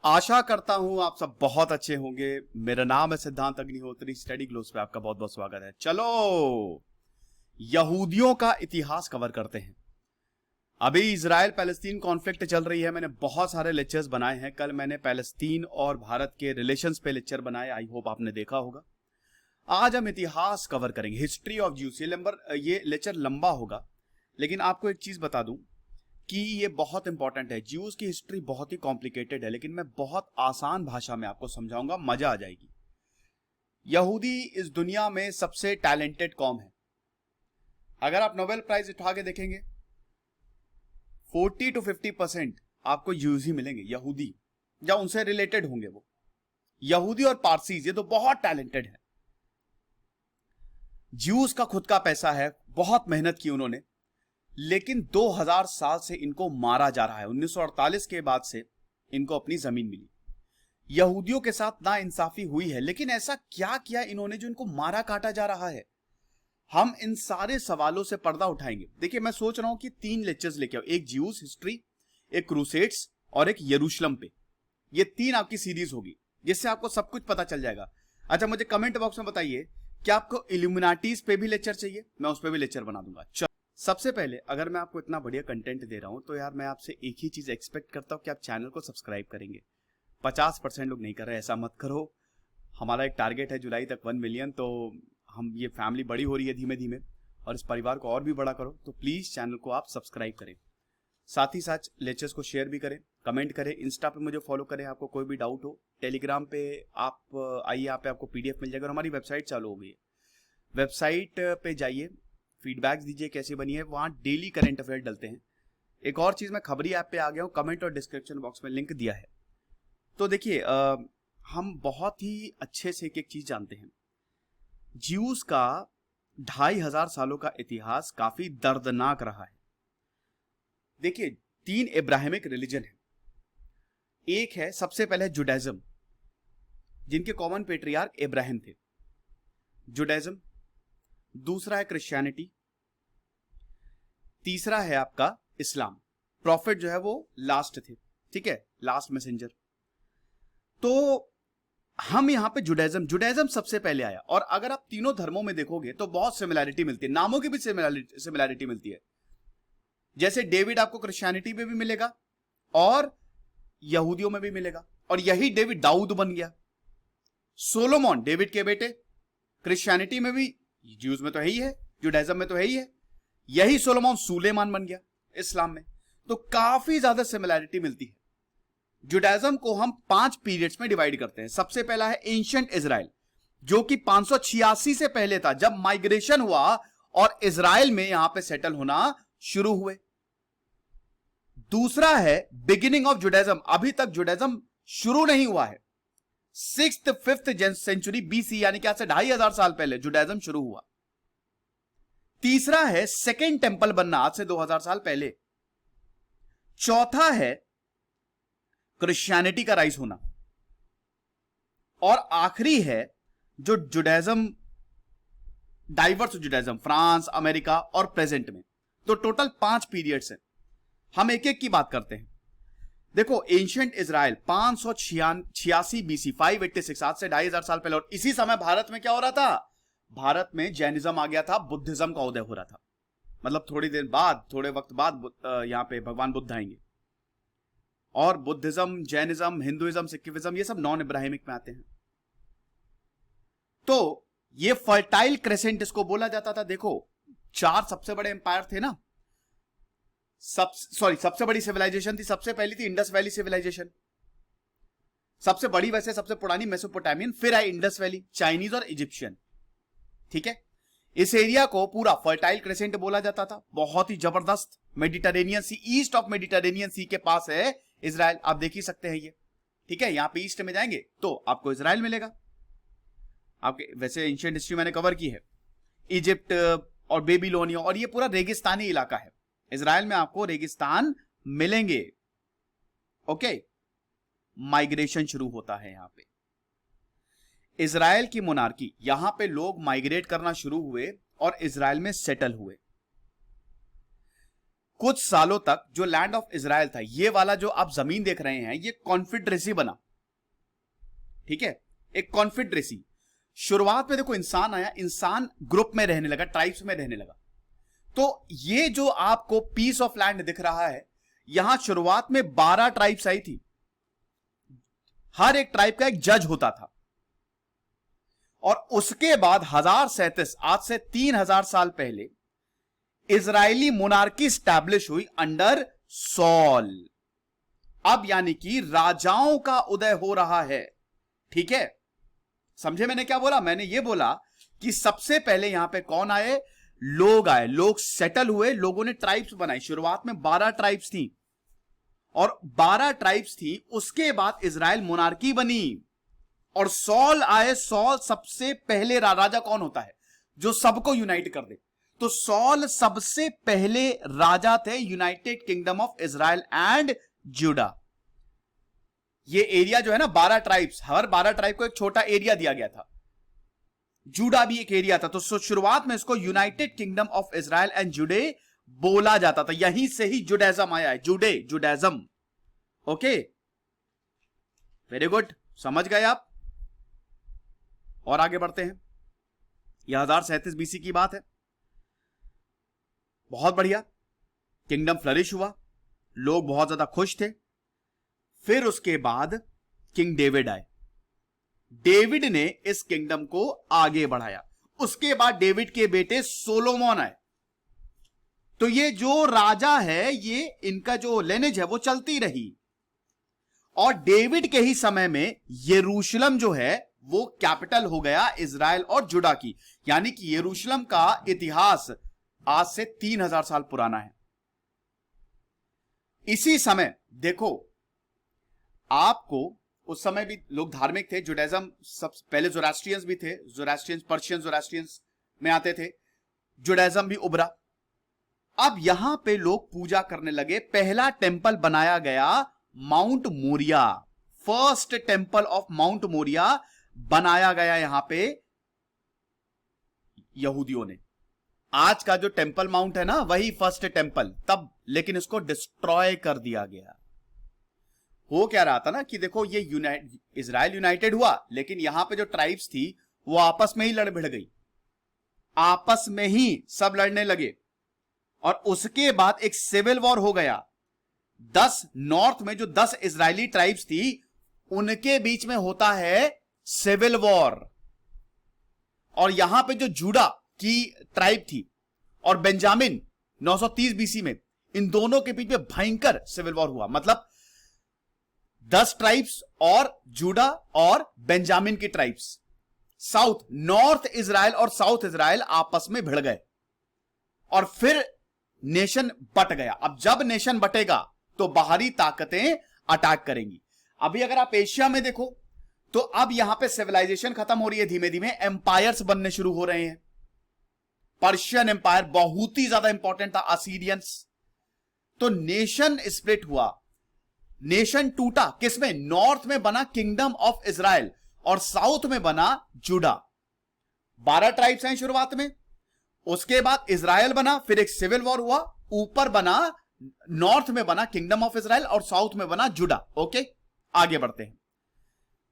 आशा करता हूं आप सब बहुत अच्छे होंगे। मेरा नाम है सिद्धांत अग्निहोत्री। स्टडी ग्लोस पे आपका बहुत बहुत स्वागत है। चलो यहूदियों का इतिहास कवर करते हैं। अभी इजराइल पैलेस्तीन कॉन्फ्लिक्ट चल रही है। मैंने बहुत सारे लेक्चर्स बनाए हैं। कल मैंने पैलेस्तीन और भारत के रिलेशंस पे लेक्चर बनाए, आई होप आपने देखा होगा। आज हम इतिहास कवर करेंगे, हिस्ट्री ऑफ ज्यूस। ये लेक्चर लंबा होगा, लेकिन आपको एक चीज बता दूं कि ये बहुत इंपॉर्टेंट है। ज्यूज की हिस्ट्री बहुत ही कॉम्प्लिकेटेड है, लेकिन मैं बहुत आसान भाषा में आपको समझाऊंगा, मजा आ जाएगी। यहूदी इस दुनिया में सबसे टैलेंटेड कौम है। अगर आप नोबेल प्राइज उठा के देखेंगे 40 to 50% आपको यूज ही मिलेंगे यहूदी, या उनसे रिलेटेड होंगे वो। यहूदी और पारसीज ये तो बहुत टैलेंटेड है। ज्यूज का खुद का पैसा है, बहुत मेहनत की उन्होंने, लेकिन 2000 साल से इनको मारा जा रहा है। 1948 के बाद से इनको अपनी जमीन मिली। यहूदियों के साथ ना इंसाफी हुई है, लेकिन ऐसा क्या किया इन्होंने जो इनको मारा काटा जा रहा है? हम इन सारे सवालों से पर्दा उठाएंगे। देखिए, मैं सोच रहा हूं कि 3 लेक्चर्स लेके आओ, एक ज्यूज हिस्ट्री, एक क्रूसेड्स और एक यरूशलेम पे। ये 3 आपकी सीरीज होगी, जिससे आपको सब कुछ पता चल जाएगा। अच्छा, मुझे कमेंट बॉक्स में बताइए कि आपको इल्यूमिनाटीज पे भी लेक्चर चाहिए, मैं उस पर भी लेक्चर बना दूंगा। सबसे पहले, अगर मैं आपको इतना बढ़िया कंटेंट दे रहा हूं तो यार मैं आपसे एक ही चीज एक्सपेक्ट करता हूं कि आप चैनल को सब्सक्राइब करेंगे। 50% लोग नहीं कर रहे, ऐसा मत करो। हमारा एक टारगेट है जुलाई तक 1 मिलियन, तो हम ये फैमिली बड़ी हो रही है धीमे धीमे, और इस परिवार को और भी बड़ा करो। तो प्लीज चैनल को आप सब्सक्राइब करें, साथ ही साथ लेक्चर्स को शेयर भी करें, कमेंट करें, इंस्टा पे मुझे फॉलो करें। आपको कोई भी डाउट हो, टेलीग्राम पे आप आइए, यहाँ पे आपको PDF मिल जाएगा। और हमारी वेबसाइट चालू हो गई है, वेबसाइट पे जाइए, फीडबैक दीजिए कैसी बनी है। वहां डेली करंट अफेयर डलते हैं। एक और चीज, मैं खबरी ऐप पे आ गया हूं, कमेंट और डिस्क्रिप्शन बॉक्स में लिंक दिया है। तो देखिए, हम बहुत ही अच्छे से एक एक चीज जानते हैं। ज्यूज का 2500 सालों का इतिहास काफी दर्दनाक रहा है। देखिए, 3 इब्राहिमिक रिलीजन है। एक है, सबसे पहले जुडाइज्म, जिनके कॉमन पेट्रियार्क इब्राहिम थे, जुडाइज्म। दूसरा है क्रिश्चियनिटी। तीसरा है आपका इस्लाम। प्रॉफिट जो है वो लास्ट थे, ठीक है, लास्ट मैसेंजर। तो हम यहां पे जुडाइज्म सबसे पहले आया। और अगर आप तीनों धर्मों में देखोगे तो बहुत सिमिलैरिटी मिलती है, नामों की भी सिमिलैरिटी मिलती है। जैसे डेविड आपको क्रिश्चियनिटी में भी मिलेगा और यहूदियों में भी मिलेगा, और यही डेविड दाऊद बन गया। सोलोमन डेविड के बेटे, क्रिश्चियनिटी में भी, ज्यूज में तो है ही है, जुडाइज्म में तो है ही है। यही सोलोमन सुलेमान बन गया इस्लाम में। तो काफी ज्यादा सिमिलैरिटी मिलती है। जुडाइज्म को हम 5 पीरियड्स में डिवाइड करते हैं। सबसे पहला है एंशिएंट इजराइल, जो कि 586 से पहले था, जब माइग्रेशन हुआ और इजराइल में यहां पे सेटल होना शुरू हुए। दूसरा है बिगिनिंग ऑफ जुडाइज्म, अभी तक जुडाइज्म शुरू नहीं हुआ है। 6th 5th सेंचुरी BC, यानी कि आज से 2500 साल पहले जुडाइज्म शुरू हुआ। तीसरा है सेकेंड टेंपल बनना, आज से 2000 साल पहले। चौथा है क्रिश्चियनिटी का राइज होना। और आखिरी है जो Judaism, diverse Judaism, France, America और प्रेजेंट में। तो टोटल 5 पीरियड्स हैं। हम एक एक की बात करते हैं। देखो, एंशिएंट इजराइल 586 BC, 586, आज से 2500 साल पहले। और इसी समय भारत में क्या हो रहा था? भारत में जैनिज्म आ गया था, बुद्धिज्म का उदय हो रहा था। मतलब थोड़ी देर बाद, थोड़े वक्त बाद यहां पे भगवान बुद्ध आएंगे। और बुद्धिज्म, जैनिज्म, हिंदुइज्म, सिखिज्म, ये सब नॉन इब्राहिमिक में आते हैं। तो ये फर्टाइल क्रेसेंट इसको बोला जाता था। देखो, 4 सबसे बड़े एम्पायर थे ना, सबसे बड़ी सिविलाइजेशन थी। सबसे पहली थी इंडस वैली सिविलाइजेशन, सबसे बड़ी, वैसे सबसे पुरानी मेसोपोटामियन, फिर आई इंडस वैली, चाइनीज और इजिप्शियन, ठीक है। इस एरिया को पूरा फर्टाइल क्रेसेंट बोला जाता था। बहुत ही जबरदस्त, Mediterranean sea, east of Mediterranean sea के पास है इजराइल। आप देख ही सकते हैं ये, ठीक है। यहां पे ईस्ट में जाएंगे तो आपको इजराइल मिलेगा। आपके वैसे एंशिएंट हिस्ट्री मैंने कवर की है, इजिप्ट और बेबीलोनिया, और ये पूरा रेगिस्तानी इलाका है। इजराइल में आपको रेगिस्तान मिलेंगे, ओके। माइग्रेशन शुरू होता है यहां पे। इजराइल की मोनार्की, यहां पे लोग माइग्रेट करना शुरू हुए और इजराइल में सेटल हुए। कुछ सालों तक जो लैंड ऑफ इजराइल था, ये वाला जो आप जमीन देख रहे हैं, ये कॉन्फेडरेसी बना, ठीक है, एक कॉन्फेडरेसी। शुरुआत में देखो इंसान आया, इंसान ग्रुप में रहने लगा, ट्राइब्स में रहने लगा। तो ये जो आपको पीस ऑफ लैंड दिख रहा है, यहां शुरुआत में 12 ट्राइब्स आई थी, हर एक ट्राइब का एक जज होता था। और उसके बाद 1037, आज से 3000 साल पहले इजरायली मोनार्की स्टैब्लिश हुई अंडर सॉल। अब यानी कि राजाओं का उदय हो रहा है, ठीक है। समझे मैंने क्या बोला? मैंने ये बोला कि सबसे पहले यहां पे कौन आए? लोग आए, लोग सेटल हुए, लोगों ने ट्राइब्स बनाई। शुरुआत में 12 ट्राइब्स थी, और 12 ट्राइब्स थी, उसके बाद इजराइल मोनार्की बनी और सॉल आए। सॉल सबसे पहले राजा कौन होता है? जो सबको यूनाइट कर दे। तो सॉल सबसे पहले राजा थे united kingdom of Israel and Judah. ये एरिया जो है ना, 12 ट्राइब्स, हर 12 ट्राइब को एक छोटा एरिया दिया गया था। जूडा भी एक एरिया था। तो शुरुआत में इसको United kingdom of Israel and जुडे बोला जाता था। यहीं से ही जुडाइज्म आया है, जुडाइज्म। ओके, वेरी गुड, समझ गए आप। और आगे बढ़ते हैं। यह 1037 बीसी की बात है। बहुत बढ़िया, किंगडम फ्लरिश हुआ, लोग बहुत ज्यादा खुश थे। फिर उसके बाद किंग डेविड आए। डेविड ने इस किंगडम को आगे बढ़ाया। उसके बाद डेविड के बेटे सोलोमन आए। तो ये जो राजा है, ये इनका जो लिनेज है वो चलती रही। और डेविड के ही समय में यरूशलेम जो है वो कैपिटल हो गया इजराइल और जुडा की। यानी कि यरूशलेम का इतिहास आज से 3000 साल पुराना है। इसी समय देखो, आपको उस समय भी लोग धार्मिक थे। जुडाइज्म सब पहले जोरास्ट्रियंस भी थे, जोरास्ट्रियंस पर्शियन जोरास्ट्रियंस में आते थे। जुडाइज्म भी उभरा। अब यहां पे लोग पूजा करने लगे। पहला टेंपल बनाया गया Mount Moriah. First temple of Mount Moriah बनाया गया यहां पे यहूदियों ने। आज का जो टेंपल माउंट है ना, वही फर्स्ट टेंपल तब, लेकिन इसको डिस्ट्रॉय कर दिया गया। हो क्या रहा था ना कि देखो, ये इजराइल यूनाइटेड हुआ, लेकिन यहां पे जो ट्राइब्स थी वो आपस में ही लड़ भिड़ गई, आपस में ही सब लड़ने लगे। और उसके बाद एक सिविल वॉर हो गया। 10 नॉर्थ में जो 10 इजरायली ट्राइब्स थी, उनके बीच में होता है सिविल वॉर। और यहां पे जो जूडा की ट्राइब थी और बेंजामिन 930 बीसी में, इन दोनों के बीच में भयंकर सिविल वॉर हुआ। मतलब 10 ट्राइब्स और जूडा और बेंजामिन की ट्राइब्स, साउथ, नॉर्थ इजराइल और साउथ इजराइल आपस में भिड़ गए। और फिर नेशन बट गया। अब जब नेशन बटेगा तो बाहरी ताकतें अटैक करेंगी। अभी अगर आप एशिया में देखो तो अब यहां पे सिविलाइजेशन खत्म हो रही है, धीमे धीमे एम्पायर्स बनने शुरू हो रहे हैं। पर्शियन एम्पायर बहुत ही ज्यादा इंपॉर्टेंट था, असीरियंस। तो नेशन स्प्लिट हुआ, नेशन टूटा। किसमें? नॉर्थ में बना किंगडम ऑफ इजराइल और साउथ में बना जूडा। 12 ट्राइब्स हैं शुरुआत में, उसके बाद इजराइल बना, फिर एक सिविल वॉर हुआ, ऊपर बना, नॉर्थ में बना किंगडम ऑफ इजराइल और साउथ में बना जूडा। ओके, आगे बढ़ते हैं।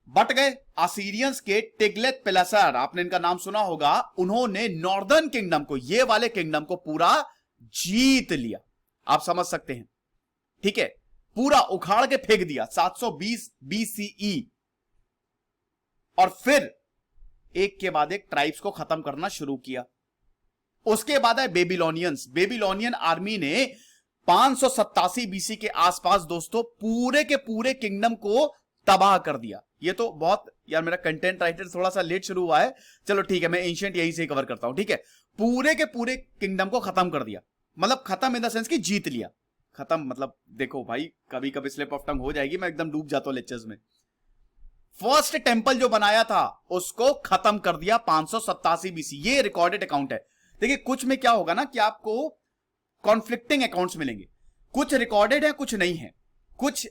बट गए। असीरियंस के टिग्लत पिलेसर, आपने इनका नाम सुना होगा, उन्होंने नॉर्दर्न किंगडम को, ये वाले किंगडम को पूरा जीत लिया। आप समझ सकते हैं, ठीक है, पूरा उखाड़ के फेंक दिया 720 बीसीई। और फिर एक के बाद एक ट्राइब्स को खत्म करना शुरू किया। उसके बाद है बेबीलोनियंस। बेबीलोनियन आर्मी ने 587 बीसी के आसपास दोस्तों पूरे के पूरे किंगडम को तबाह कर दिया। ये तो बहुत, यार मेरा कंटेंट राइटर थोड़ा सा लेट शुरू हुआ है, चलो ठीक है, मैं एंशिएंट यहीं से कवर करता हूं। ठीक है, पूरे के पूरे किंगडम को खत्म कर दिया। मतलब खत्म इन द सेंस कि जीत लिया। खत्म मतलब देखो भाई, कभी कभी स्लिप ऑफ टंग हो जाएगी, मैं एकदम डूब जाता हूं लेक्चर्स में। फर्स्ट टेंपल जो बनाया था उसको खत्म कर दिया 587 बीसी। ये रिकॉर्डेड अकाउंट है। देखिए कुछ में क्या होगा ना कि आपको कॉन्फ्लिक्टिंग अकाउंट्स मिलेंगे, कुछ रिकॉर्डेड है कुछ नहीं है, कुछ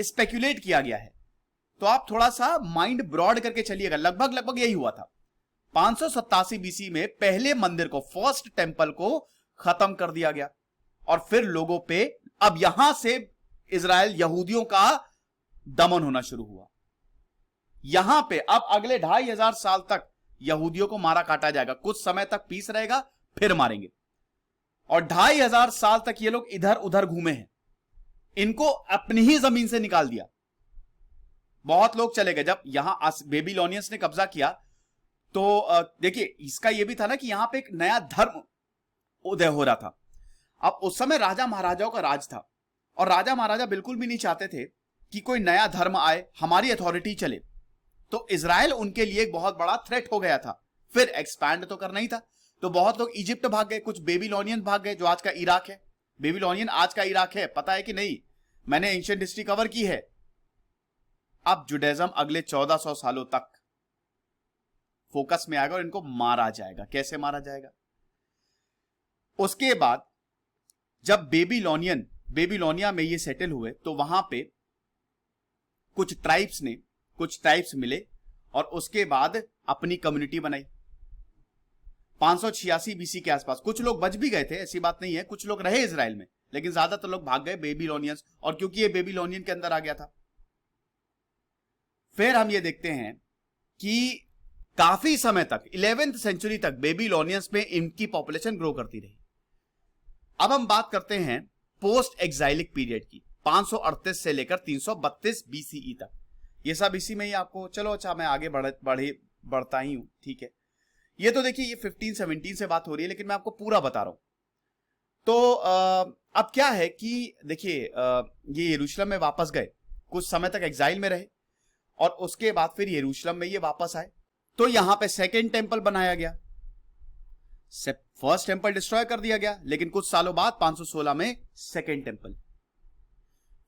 स्पेक्युलेट किया गया है। तो आप थोड़ा सा माइंड ब्रॉड करके चलिएगा। लगभग यही हुआ था। 587 बीसी में पहले मंदिर को, फर्स्ट टेंपल को खत्म कर दिया गया। और फिर लोगों पे, अब यहां से इजराइल यहूदियों का दमन होना शुरू हुआ। यहां पे अब अगले 2500 साल तक यहूदियों को मारा काटा जाएगा। कुछ समय तक पीस रहेगा, फिर मारेंगे। और 2500 साल तक ये लोग इधर उधर घूमे हैं, इनको अपनी ही जमीन से निकाल दिया। बहुत लोग चले गए। जब यहां बेबीलोनियंस ने कब्जा किया तो देखिए इसका यह भी था ना कि यहां पे एक नया धर्म उदय हो रहा था। अब उस समय राजा महाराजाओं का राज था, और राजा महाराजा बिल्कुल भी नहीं चाहते थे कि कोई नया धर्म आए, हमारी अथॉरिटी चले। तो इजराइल उनके लिए एक बहुत बड़ा थ्रेट हो गया था। फिर एक्सपैंड तो करना ही था, तो बहुत लोग इजिप्ट भाग गए, कुछ बेबीलोनियन भाग गए, जो आज का इराक है। बेबीलोनियन आज का इराक है, पता है कि नहीं? मैंने एंशिएंट हिस्ट्री कवर की है। अब जुडाइज्म अगले 1400 सालों तक फोकस में आएगा और इनको मारा जाएगा। कैसे मारा जाएगा? उसके बाद जब बेबीलोनिया में ये सेटल हुए तो वहां पे कुछ ट्राइब्स मिले और उसके बाद अपनी कम्युनिटी बनाई। 586 बीसी के आसपास कुछ लोग बच भी गए थे, ऐसी बात नहीं है, कुछ लोग रहे इजराइल में, लेकिन ज्यादातर लोग भाग गए बेबीलोनियंस, और क्योंकि ये बेबीलोनियन के अंदर आ गया था। फिर हम ये देखते हैं कि काफी समय तक 11वीं सेंचुरी तक बेबीलोनियंस में इनकी पॉपुलेशन ग्रो करती रही। अब हम बात करते हैं पोस्ट एक्साइलिक पीरियड की, 538 से लेकर 332 बीसीई तक। ये सब इसी में ही आपको, चलो अच्छा मैं आगे बढ़ता ही हूं, ठीक है। ये तो देखिए ये 1517 से बात हो रही है, लेकिन मैं आपको पूरा बता रहा हूं। तो अब क्या है कि देखिए ये यरूशलेम में वापस गए, कुछ समय तक एग्जाइल में रहे, और उसके बाद फिर यरूशलेम में ये वापस आए। तो यहां पे सेकेंड टेंपल बनाया गया। फर्स्ट टेंपल डिस्ट्रॉय कर दिया गया, लेकिन कुछ सालों बाद 516 में सेकेंड टेंपल।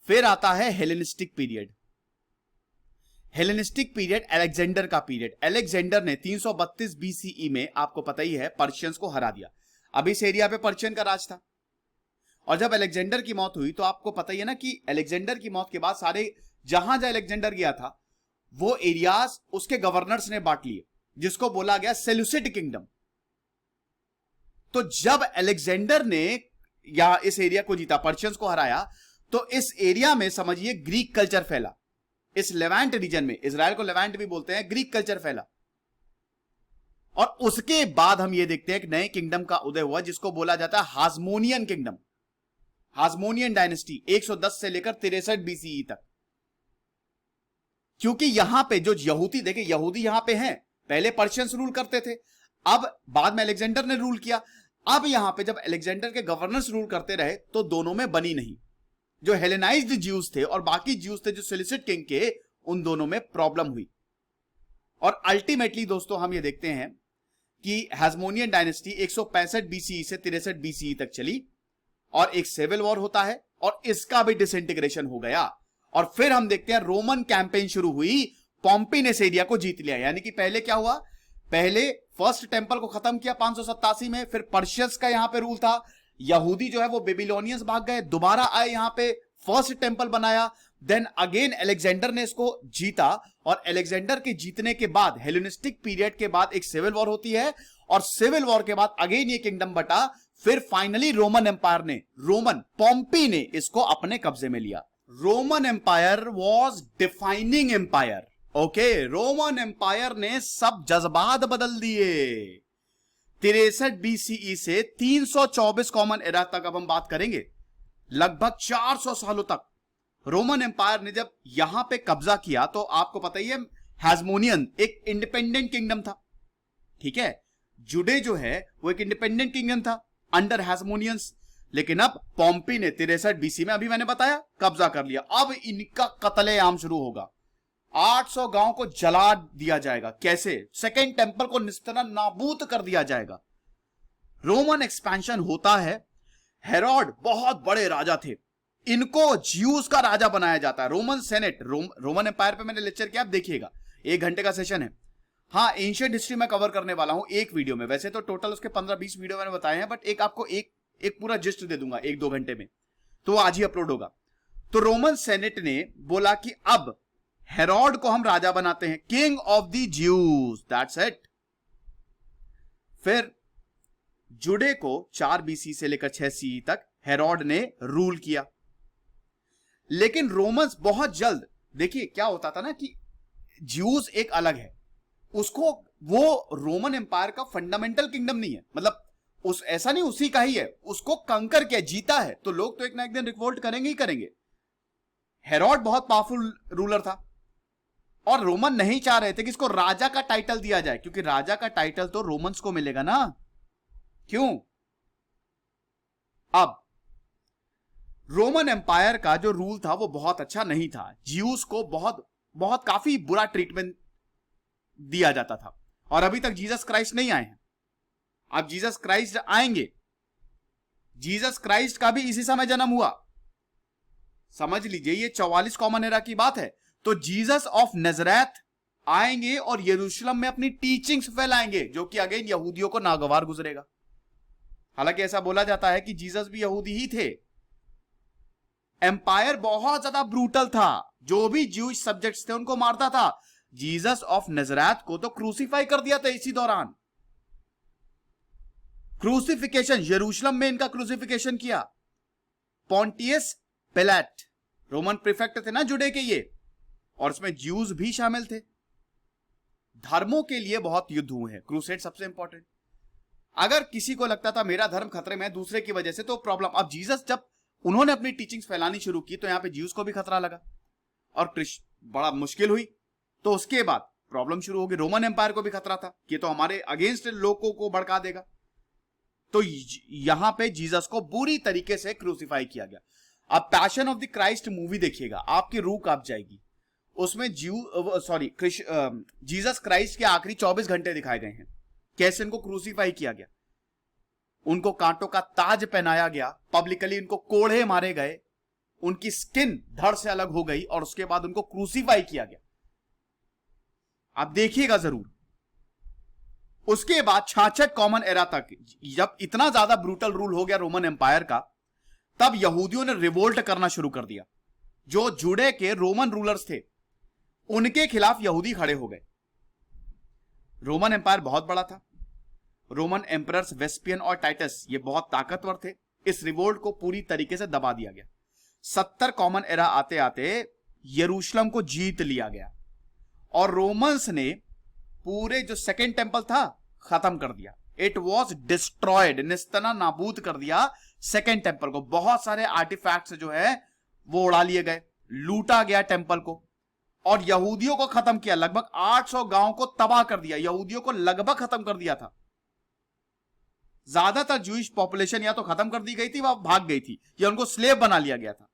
फिर आता है Hellenistic period. Hellenistic period Alexander का पीरियड। अलेक्जेंडर ने 332 बीसीई में, आपको पता ही है, पर्शियंस को हरा दिया। अब इस एरिया पे पर्शियन का राज था, और जब अलेक्जेंडर की मौत हुई तो आपको पता ही है ना कि अलेक्जेंडर की मौत के बाद सारे जहां अलेक्जेंडर गया था वो एरियाज उसके गवर्नर्स ने बांट लिए, जिसको बोला गया सेल्यूसिड किंगडम। तो जब अलेक्जेंडर ने या इस एरिया को जीता, पर्शियंस को हराया, तो इस एरिया में समझिए ग्रीक कल्चर फैला। इस लेवेंट रीजन में, इजराइल को लेवेंट भी बोलते हैं, ग्रीक कल्चर फैला। और उसके बाद हम ये देखते हैं एक नए किंगडम का उदय हुआ, जिसको बोला जाता है हासमोनियन किंगडम, हासमोनियन डायनेस्टी, 110 से लेकर 63 बीसीई तक। क्योंकि यहां पे जो यहूदी, देखिए यहूदी यहां पे हैं, पहले पर्शियंस रूल करते थे, अब बाद में अलेक्जेंडर ने रूल किया। अब यहां पे जब अलेक्जेंडर के गवर्नर्स रूल करते रहे तो दोनों में बनी नहीं। जो हेलेनाइज्ड ज्यूज थे और बाकी ज्यूज थे जो सेल्यूसिड किंग के, उन दोनों में प्रॉब्लम हुई। और अल्टीमेटली दोस्तों हम ये देखते हैं कि हासमोनियन डायनेस्टी 165 बीसीई से 63 बीसीई तक चली, और एक सिविल वॉर होता है, और इसका भी डिसइंटीग्रेशन हो गया। और फिर हम देखते हैं रोमन कैंपेन शुरू हुई, पॉम्पी ने इस एरिया को जीत लिया। यानी कि पहले क्या हुआ, पहले फर्स्ट टेंपल को खत्म किया 587 में, फिर पर्शियंस का यहां पे रूल था, यहूदी जो है वो बेबीलोनियंस भाग गए, दोबारा आए यहां पे, फर्स्ट टेंपल बनाया, देन अगेन अलेक्जेंडर ने इसको जीता, और अलेक्जेंडर के जीतने के बाद हेलेनिस्टिक पीरियड के बाद एक सिविल वॉर होती है, और सिविल वॉर के बाद अगेन ये किंगडम बटा। फिर फाइनली रोमन एम्पायर ने, पॉम्पी ने इसको अपने कब्जे में लिया। Roman empire was defining empire. Okay, Roman empire ने सब जज्बात बदल दिए। 63 बीसीई से 324 कॉमन एरा तक अब हम बात करेंगे, लगभग 400 सालों तक रोमन एम्पायर ने जब यहां पे कब्जा किया, तो आपको पता ही है हासमोनियन एक इंडिपेंडेंट किंगडम था, ठीक है। जुडे जो है वो एक इंडिपेंडेंट किंगडम था अंडर हासमोनियंस, लेकिन अब पॉम्पी ने 63 बीसी में, अभी मैंने बताया, कब्जा कर लिया। अब इनका कत्लेआम शुरू होगा, 800 गांव को जला दिया जाएगा। कैसे? सेकेंड टेंपल को निस्तना नाबूद कर दिया जाएगा। रोमन एक्सपेंशन होता है। हेरोड बहुत बड़े राजा थे, इनको ज्यूज का राजा बनाया जाता है। रोमन सेनेट, रोमन एम्पायर पे मैंने लेक्चर किया, आप देखिएगा, 1 घंटे का सेशन है। हाँ, एंशिएंट हिस्ट्री में कवर करने वाला हूं एक वीडियो में, वैसे तो टोटल उसके 15-20 वीडियो मैंने बताए हैं, बट एक आपको एक पूरा जिस्ट दे दूंगा 1-2 घंटे में, तो आज ही अपलोड होगा। तो रोमन सेनेट ने बोला कि अब हेरोड को हम राजा बनाते हैं, king of the Jews, that's it. फिर जुडे को 4 बीसी से लेकर 6 सीई तक हेरोड ने रूल किया। लेकिन रोमन्स बहुत जल्द, देखिए क्या होता था ना कि ज्यूज एक अलग है, उसको वो रोमन एम्पायर का फंडामेंटल किंगडम नहीं है, मतलब उस ऐसा नहीं उसी का ही है, उसको कंकर किया, जीता है, तो लोग तो एक ना एक दिन रिवोल्ट करेंगे ही करेंगे। हेरोड बहुत पावरफुल रूलर था और रोमन नहीं चाह रहे थे कि इसको राजा का टाइटल दिया जाए, क्योंकि राजा का टाइटल तो रोमन्स को मिलेगा ना। क्यों? अब रोमन एम्पायर का जो रूल था वो बहुत अच्छा नहीं था, ज्यूस को बहुत बहुत काफी बुरा ट्रीटमेंट दिया जाता था, और अभी तक जीसस क्राइस्ट नहीं आए हैं। अब जीसस क्राइस्ट आएंगे, जीसस क्राइस्ट का भी इसी समय जन्म हुआ, समझ लीजिए ये 44 कॉमन एरा की बात है। तो जीसस ऑफ नजरेथ आएंगे और यरूशलेम में अपनी टीचिंग्स फैलाएंगे, जो कि अगेन यहूदियों को नागवार गुजरेगा। हालांकि ऐसा बोला जाता है कि जीसस भी यहूदी ही थे। एम्पायर बहुत ज्यादा ब्रूटल था, जो भी ज्यूइश सब्जेक्ट्स थे उनको मारता था। जीसस ऑफ नजरेथ को तो क्रूसीफाई कर दिया था इसी दौरान। क्रूसिफिकेशन, यरूशलेम में इनका क्रूसिफिकेशन किया। पॉन्टियस पिलाट रोमन प्रीफेक्ट थे ना जुड़े के ये, और इसमें ज्यूज भी शामिल थे। धर्मों के लिए बहुत युद्ध हुए हैं, क्रूसेड सबसे इंपॉर्टेंट। अगर किसी को लगता था मेरा धर्म खतरे में दूसरे की वजह से, तो प्रॉब्लम, अब जीसस जब उन्होंने अपनी टीचिंग्स फैलानी शुरू की तो यहां पे ज्यूज को भी खतरा लगा और बड़ा मुश्किल हुई। तो उसके बाद प्रॉब्लम शुरू होगी, रोमन एम्पायर को भी खतरा था कि तो हमारे अगेंस्ट लोगों को भड़का देगा। तो यहां पे जीसस को बुरी तरीके से क्रूसिफाई किया गया। अब passion of the Christ movie देखिएगा, आपकी रूह कांप जाएगी। उसमें जीसस क्राइस्ट के आखिरी 24 घंटे दिखाए गए हैं, कैसे इनको क्रूसिफाई किया गया। उनको कांटों का ताज पहनाया गया, पब्लिकली उनको कोड़े मारे गए, उनकी स्किन धड़ से अलग हो गई और उसके बाद उनको क्रूसिफाई किया गया। आप देखिएगा जरूर। उसके बाद 66 कॉमन एरा तक, जब इतना ज्यादा ब्रूटल रूल हो गया रोमन एम्पायर का, तब यहूदियों ने रिवोल्ट करना शुरू कर दिया। जो जुड़े के रोमन रूलर्स थे उनके खिलाफ यहूदी खड़े हो गए। रोमन एम्पायर बहुत बड़ा था, रोमन एम्परर्स वेस्पियन और टाइटस ये बहुत ताकतवर थे। इस रिवोल्ट को पूरी तरीके से दबा दिया गया। 70 कॉमन एरा आते आते यरूशलेम को जीत लिया गया और रोमन्स ने पूरे जो सेकेंड टेंपल था खत्म कर दिया। इट वॉज डिस्ट्रॉयड, निस्तना नाबूद कर दिया सेकेंड टेंपल को। बहुत सारे आर्टिफैक्ट्स जो है वो उड़ा लिए गए, लूटा गया टेंपल को, और यहूदियों को खत्म किया। लगभग 800 गांव को तबाह कर दिया, यहूदियों को लगभग खत्म कर दिया था। ज्यादातर जूइश पॉपुलेशन या तो खत्म कर दी गई थी, वह भाग गई थी, या उनको स्लेव बना लिया गया था।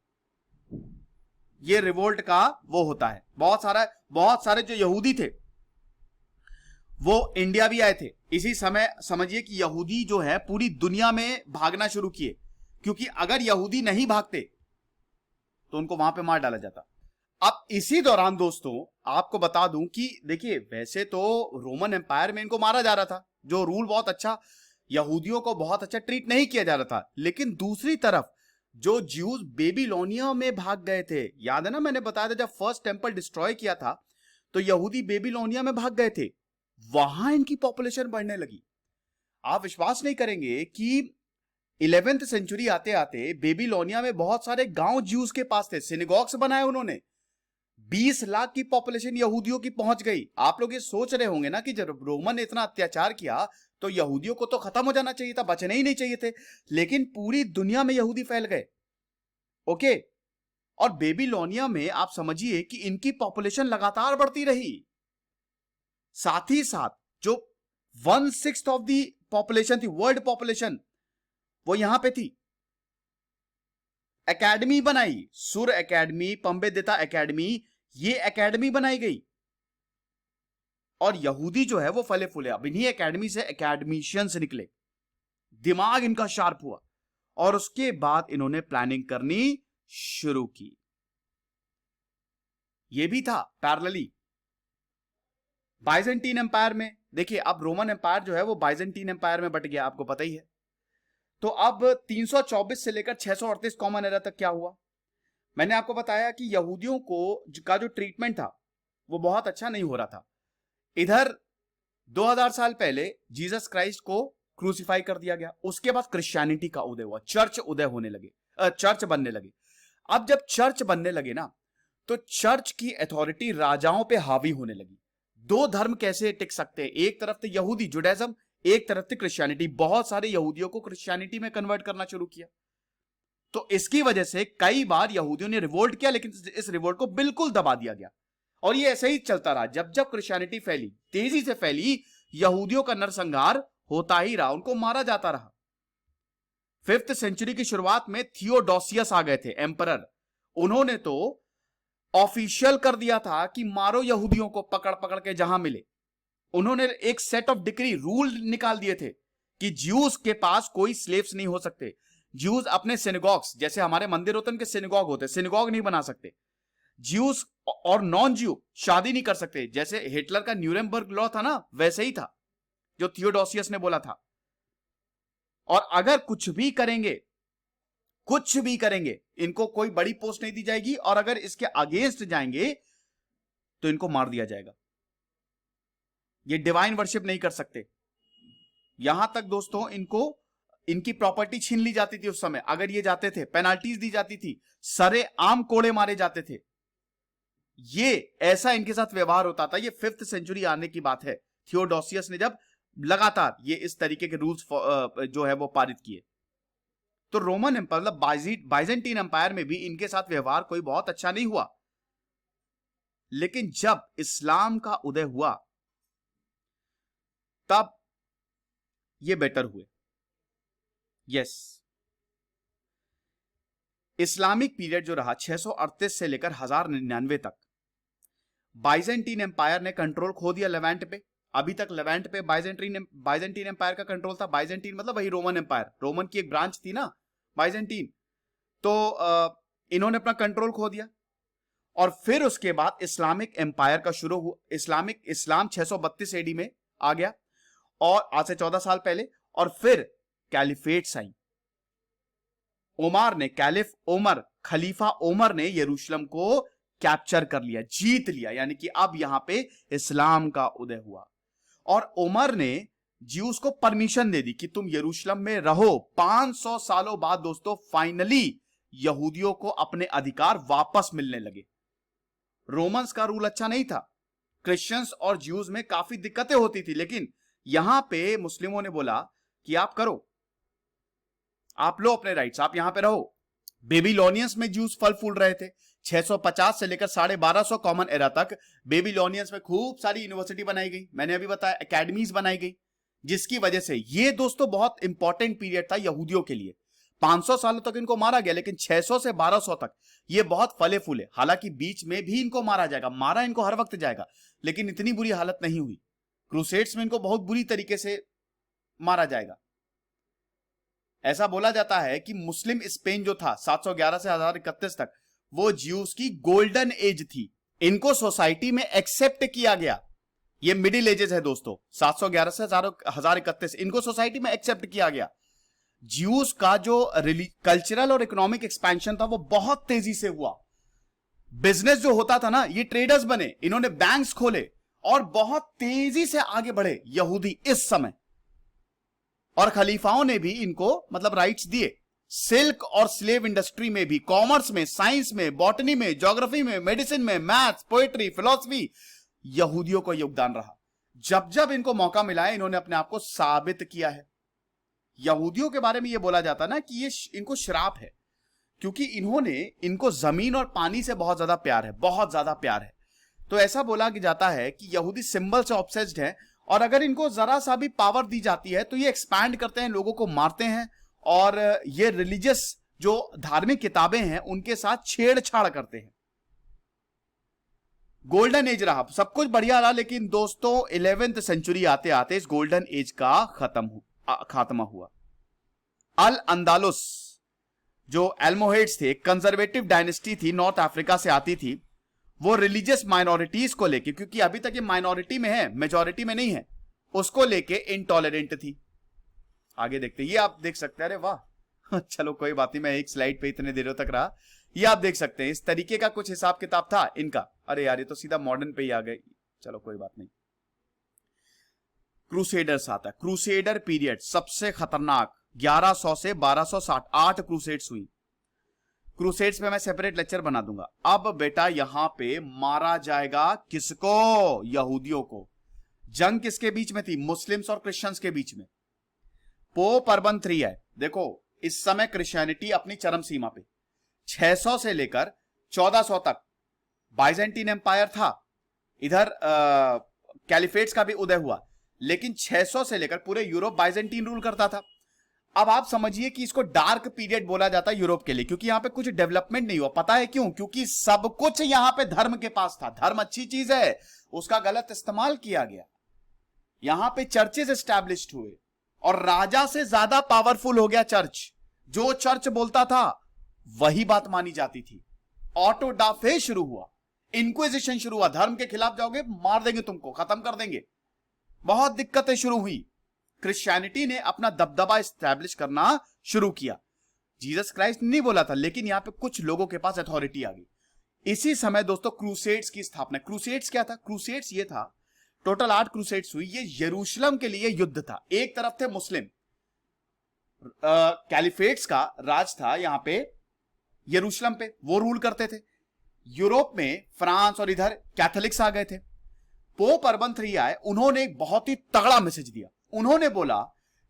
ये रिवोल्ट का वो होता है। बहुत सारे जो यहूदी थे वो इंडिया भी आए थे इसी समय। समझिए कि यहूदी जो है पूरी दुनिया में भागना शुरू किए, क्योंकि अगर यहूदी नहीं भागते तो उनको वहां पे मार डाला जाता। अब इसी दौरान दोस्तों आपको बता दूं कि देखिए, वैसे तो रोमन एम्पायर में इनको मारा जा रहा था, जो रूल बहुत अच्छा, यहूदियों को बहुत अच्छा ट्रीट नहीं किया जा रहा था। लेकिन दूसरी तरफ जो ज्यूज बेबीलोनिया में भाग गए थे, याद है ना मैंने बताया था जब फर्स्ट टेंपल डिस्ट्रॉय किया था तो यहूदी बेबीलोनिया में भाग गए थे, वहां इनकी पॉपुलेशन बढ़ने लगी। आप विश्वास नहीं करेंगे कि 11th सेंचुरी आते आते बेबीलोनिया में बहुत सारे गांव ज्यूज के पास थे, सिनेगॉग्स बनाए उन्होंने। 20 लाख की पॉपुलेशन यहूदियों की पहुंच गई। आप लोग ये सोच रहे होंगे ना कि जब रोमन ने इतना अत्याचार किया तो यहूदियों को तो खत्म हो जाना चाहिए था, बचने ही नहीं चाहिए थे, लेकिन पूरी दुनिया में यहूदी फैल गए। ओके, और बेबीलोनिया में आप समझिए कि इनकी पॉपुलेशन लगातार बढ़ती रही। साथ ही साथ जो 1/6 ऑफ दी पॉपुलेशन थी, वर्ल्ड पॉपुलेशन, वो यहां पे थी। एकेडमी बनाई, सुर एकेडमी, पंबेदिता एकेडमी, ये एकेडमी बनाई गई और यहूदी जो है वो फले फूले। अब इन्हीं एकेडमी से एकेडमिशियंस निकले, दिमाग इनका शार्प हुआ और उसके बाद इन्होंने प्लानिंग करनी शुरू की। ये भी था पैरेलली बाइजेंटीन एम्पायर में। देखिए अब रोमन एम्पायर जो है वो बाइजेंटीन एम्पायर में बट गया, आपको पता ही है। तो अब 324 से लेकर 638 कॉमन एरा तक क्या हुआ, मैंने आपको बताया कि यहूदियों का जो ट्रीटमेंट था वो बहुत अच्छा नहीं हो रहा था। इधर 2000 साल पहले जीसस क्राइस्ट को क्रूसिफाई कर दिया गया। उसके बाद क्रिश्चियनिटी का उदय हुआ, चर्च उदय होने लगे, चर्च बनने लगे। अब जब चर्च बनने लगे ना, तो चर्च की अथॉरिटी राजाओं पे हावी होने लगी। दो धर्म कैसे टिक सकते हैं? एक तरफ थे यहूदी जुडाइज्म, एक तरफ थी क्रिश्चियनिटी। बहुत सारे यहूदियों को क्रिश्चियनिटी में कन्वर्ट करना शुरू किया। तो इसकी वजह से कई बार यहूदियों ने रिवोल्ट किया, लेकिन इस रिवोल्ट को बिल्कुल दबा दिया गया। और ये ऐसे ही चलता रहा। जब जब क्रिश्चियनिटी फैली, तेजी से फैली, यहूदियों का नरसंहार होता ही रहा, उनको मारा जाता रहा। 5th सेंचुरी की शुरुआत में थियोडोसियस आ गए थे, एम्परर। उन्होंने तो ऑफिशियल कर दिया था कि मारो यहूदियों को, पकड़ पकड़ के जहां मिले। उन्होंने एक सेट ऑफ डिक्री, रूल निकाल दिए थे कि ज्यूज के पास कोई स्लेव्स नहीं हो सकते। ज्यूज अपने सिनेगॉग्स, जैसे हमारे मंदिर होते हैं उनके सिनेगॉग होते, सिनेगॉग नहीं बना सकते। ज्यूज और नॉन ज्यू शादी नहीं कर सकते। जैसे हिटलर का न्यूरेमबर्ग लॉ था ना, वैसे ही था जो थियोडोसियस ने बोला था। और अगर कुछ भी करेंगे, इनको कोई बड़ी पोस्ट नहीं दी जाएगी, और अगर इसके अगेंस्ट जाएंगे तो इनको मार दिया जाएगा। ये डिवाइन वर्शिप नहीं कर सकते। यहां तक दोस्तों, इनकी प्रॉपर्टी छीन ली जाती थी उस समय। अगर ये जाते थे, पेनाल्टीज दी जाती थी, सरे आम कोड़े मारे जाते थे। ये ऐसा इनके साथ व्यवहार होता था। ये 5th सेंचुरी आने की बात है, थियोडोसियस ने जब लगातार ये इस तरीके के रूल्स जो है वो पारित किए। तो रोमन एम्पायर, मतलब बाइजेंटीन एम्पायर में भी इनके साथ व्यवहार कोई बहुत अच्छा नहीं हुआ। लेकिन जब इस्लाम का उदय हुआ, तब ये बेटर हुए। यस, इस्लामिक पीरियड जो रहा 638 से लेकर 1099 तक, बाइजेंटीन एम्पायर ने कंट्रोल खो दिया लेवेंट पे। अभी तक लेवेंट पे बाइजेंटीन एम्पायर का कंट्रोल था। बाइजेंटीन मतलब वही रोमन एम्पायर, रोमन की एक ब्रांच थी ना बाइजेंटीन। तो इन्होंने अपना कंट्रोल खो दिया। और फिर उसके बाद इस्लामिक एम्पायर का शुरू हुआ। इस्लाम 632 एडी में आ गया, और आज से 14 साल पहले। और फिर कैलिफेट्स आई। कैलिफ ओमर, खलीफा ओमर ने यरूशलेम को कैप्चर कर लिया, जीत लिया। यानी कि अब यहां पे इस्लाम का उदय हुआ। और ओमर ने ज्यूस को परमिशन दे दी कि तुम यरूशलेम में रहो। 500 सालों बाद दोस्तों फाइनली यहूदियों को अपने अधिकार वापस मिलने लगे। रोमन्स का रूल अच्छा नहीं था, क्रिश्चियंस और ज्यूज में काफी दिक्कतें होती थी। लेकिन यहां पे मुस्लिमों ने बोला कि आप करो, आप लो अपने राइट्स, आप यहां पे रहो। बेबीलोनियंस में ज्यूज फल फूल रहे थे। 650 से लेकर 1250 कॉमन एरा तक बेबीलोनियंस में खूब सारी यूनिवर्सिटी बनाई गई। मैंने अभी बताया, एकेडमीज बनाई गई, जिसकी वजह से ये दोस्तों बहुत इंपॉर्टेंट पीरियड था यहूदियों के लिए। 500 सालों तक इनको मारा गया, लेकिन 600 से 1200 तक ये बहुत फले फूले। हालांकि बीच में भी इनको मारा जाएगा, मारा इनको हर वक्त जाएगा, लेकिन इतनी बुरी हालत नहीं हुई। क्रूसेड्स में इनको बहुत बुरी तरीके से मारा जाएगा। ऐसा बोला जाता है कि मुस्लिम स्पेन जो था 711 से 1031 तक, वो ज्यूस की गोल्डन एज थी। इनको सोसाइटी में एक्सेप्ट किया गया। ये मिडिल एजेस है दोस्तों, 711 से 1031, इनको सोसाइटी में एक्सेप्ट किया गया। ज्यूस का जो कल्चरल और इकोनॉमिक एक्सपेंशन था वो बहुत तेजी से हुआ। बिजनेस जो होता था ना, ये ट्रेडर्स बने, इन्होंने बैंक्स खोले और बहुत तेजी से आगे बढ़े यहूदी इस समय। और खलीफाओं ने भी इनको मतलब राइट्स दिए। सिल्क और स्लेव इंडस्ट्री में भी, कॉमर्स में, साइंस में, बॉटनी में, ज्योग्राफी में, मेडिसिन में, मैथ्स, पोएट्री, फिलॉसफी, यहूदियों का योगदान रहा। जब जब इनको मौका मिला है, इन्होंने अपने आप को साबित किया है। यहूदियों के बारे में यह बोला जाता ना कि ये इनको श्राप है, क्योंकि इनको जमीन और पानी से बहुत ज्यादा प्यार है, बहुत ज्यादा प्यार है। तो ऐसा बोला जाता है कि यहूदी सिंबल से ऑब्सेस्ड है, और अगर इनको जरा सा भी पावर दी जाती है तो ये एक्सपैंड करते हैं, लोगों को मारते हैं, और ये रिलीजियस जो धार्मिक किताबें हैं उनके साथ छेड़छाड़ करते हैं। गोल्डन एज रहा, सब कुछ बढ़िया रहा, लेकिन दोस्तों 11th सेंचुरी आते आते इस गोल्डन एज का खात्मा हुआ। अल अंदालुस जो अल्मोहेड्स थे, कंजर्वेटिव डायनेस्टी थी, नॉर्थ अफ्रीका से आती थी। वो रिलीजियस माइनॉरिटीज को लेके, क्योंकि अभी तक ये माइनॉरिटी में है, मेजॉरिटी में नहीं है, उसको लेके इनटॉलरेंट थी। आगे देखते, ये आप देख सकते हैं। अरे वाह चलो कोई बात नहीं, मैं एक स्लाइड पे इतने देरों तक रहा। ये आप देख सकते हैं, इस तरीके का कुछ हिसाब किताब था इनका। अरे यार, ये तो सीधा मॉडर्न पे ही आ गए। चलो कोई बात नहीं। क्रूसेडर्स आता है। क्रूसेडर पीरियड सबसे खतरनाक 1100 से 1260 8 क्रूसेड्स हुई। क्रूसेड्स पे मैं सेपरेट लेक्चर बना दूंगा। अब बेटा यहां पे मारा जाएगा किसको? यहूदियों को। जंग किसके बीच में थी? मुस्लिम्स और क्रिश्चियंस के बीच में। पोप अर्बन 3 है। देखो इस समय क्रिश्चियनिटी अपनी चरम सीमा पे, 600 से लेकर 1400 तक बाइजेंटीन एम्पायर था, इधर कैलिफेट्स का भी उदय हुआ, लेकिन 600 से लेकर पूरे यूरोप बाइजेंटीन रूल करता था। अब आप समझिए कि इसको डार्क पीरियड बोला जाता है यूरोप के लिए, क्योंकि यहां पे कुछ डेवलपमेंट नहीं हुआ। पता है क्यों? क्योंकि सब कुछ यहां पे धर्म के पास था। धर्म अच्छी चीज है, उसका गलत इस्तेमाल किया गया। यहां पे चर्चेस एस्टैब्लिश्ड हुए और राजा से ज्यादा पावरफुल हो गया चर्च। जो चर्च बोलता था वही बात मानी जाती थी। ऑटो डा फे शुरू हुआ, इंक्विजिशन शुरू हुआ। धर्म के खिलाफ जाओगे मार देंगे तुमको, खत्म कर देंगे। बहुत दिक्कतें शुरू हुई। क्रिश्चियनिटी ने अपना दबदबा एस्टैब्लिश करना शुरू किया। जीसस क्राइस्ट नहीं बोला था, लेकिन यहां पे कुछ लोगों के पास अथॉरिटी आ गई। इसी समय दोस्तों क्रूसेड्स की स्थापना। क्रूसेड्स क्या था? क्रूसेड्स ये था, टोटल 8 क्रूसेड्स हुई। ये यरूशलेम के लिए युद्ध था। एक तरफ थे मुस्लिम, कैलिफेट्स का राज था यहां पे यरूशलेम पे, वो रूल करते थे। यूरोप में फ्रांस और इधर कैथोलिक्स आ गए थे। पोप अर्बन 3 आए, उन्होंने एक बहुत ही तगड़ा मैसेज दिया। उन्होंने बोला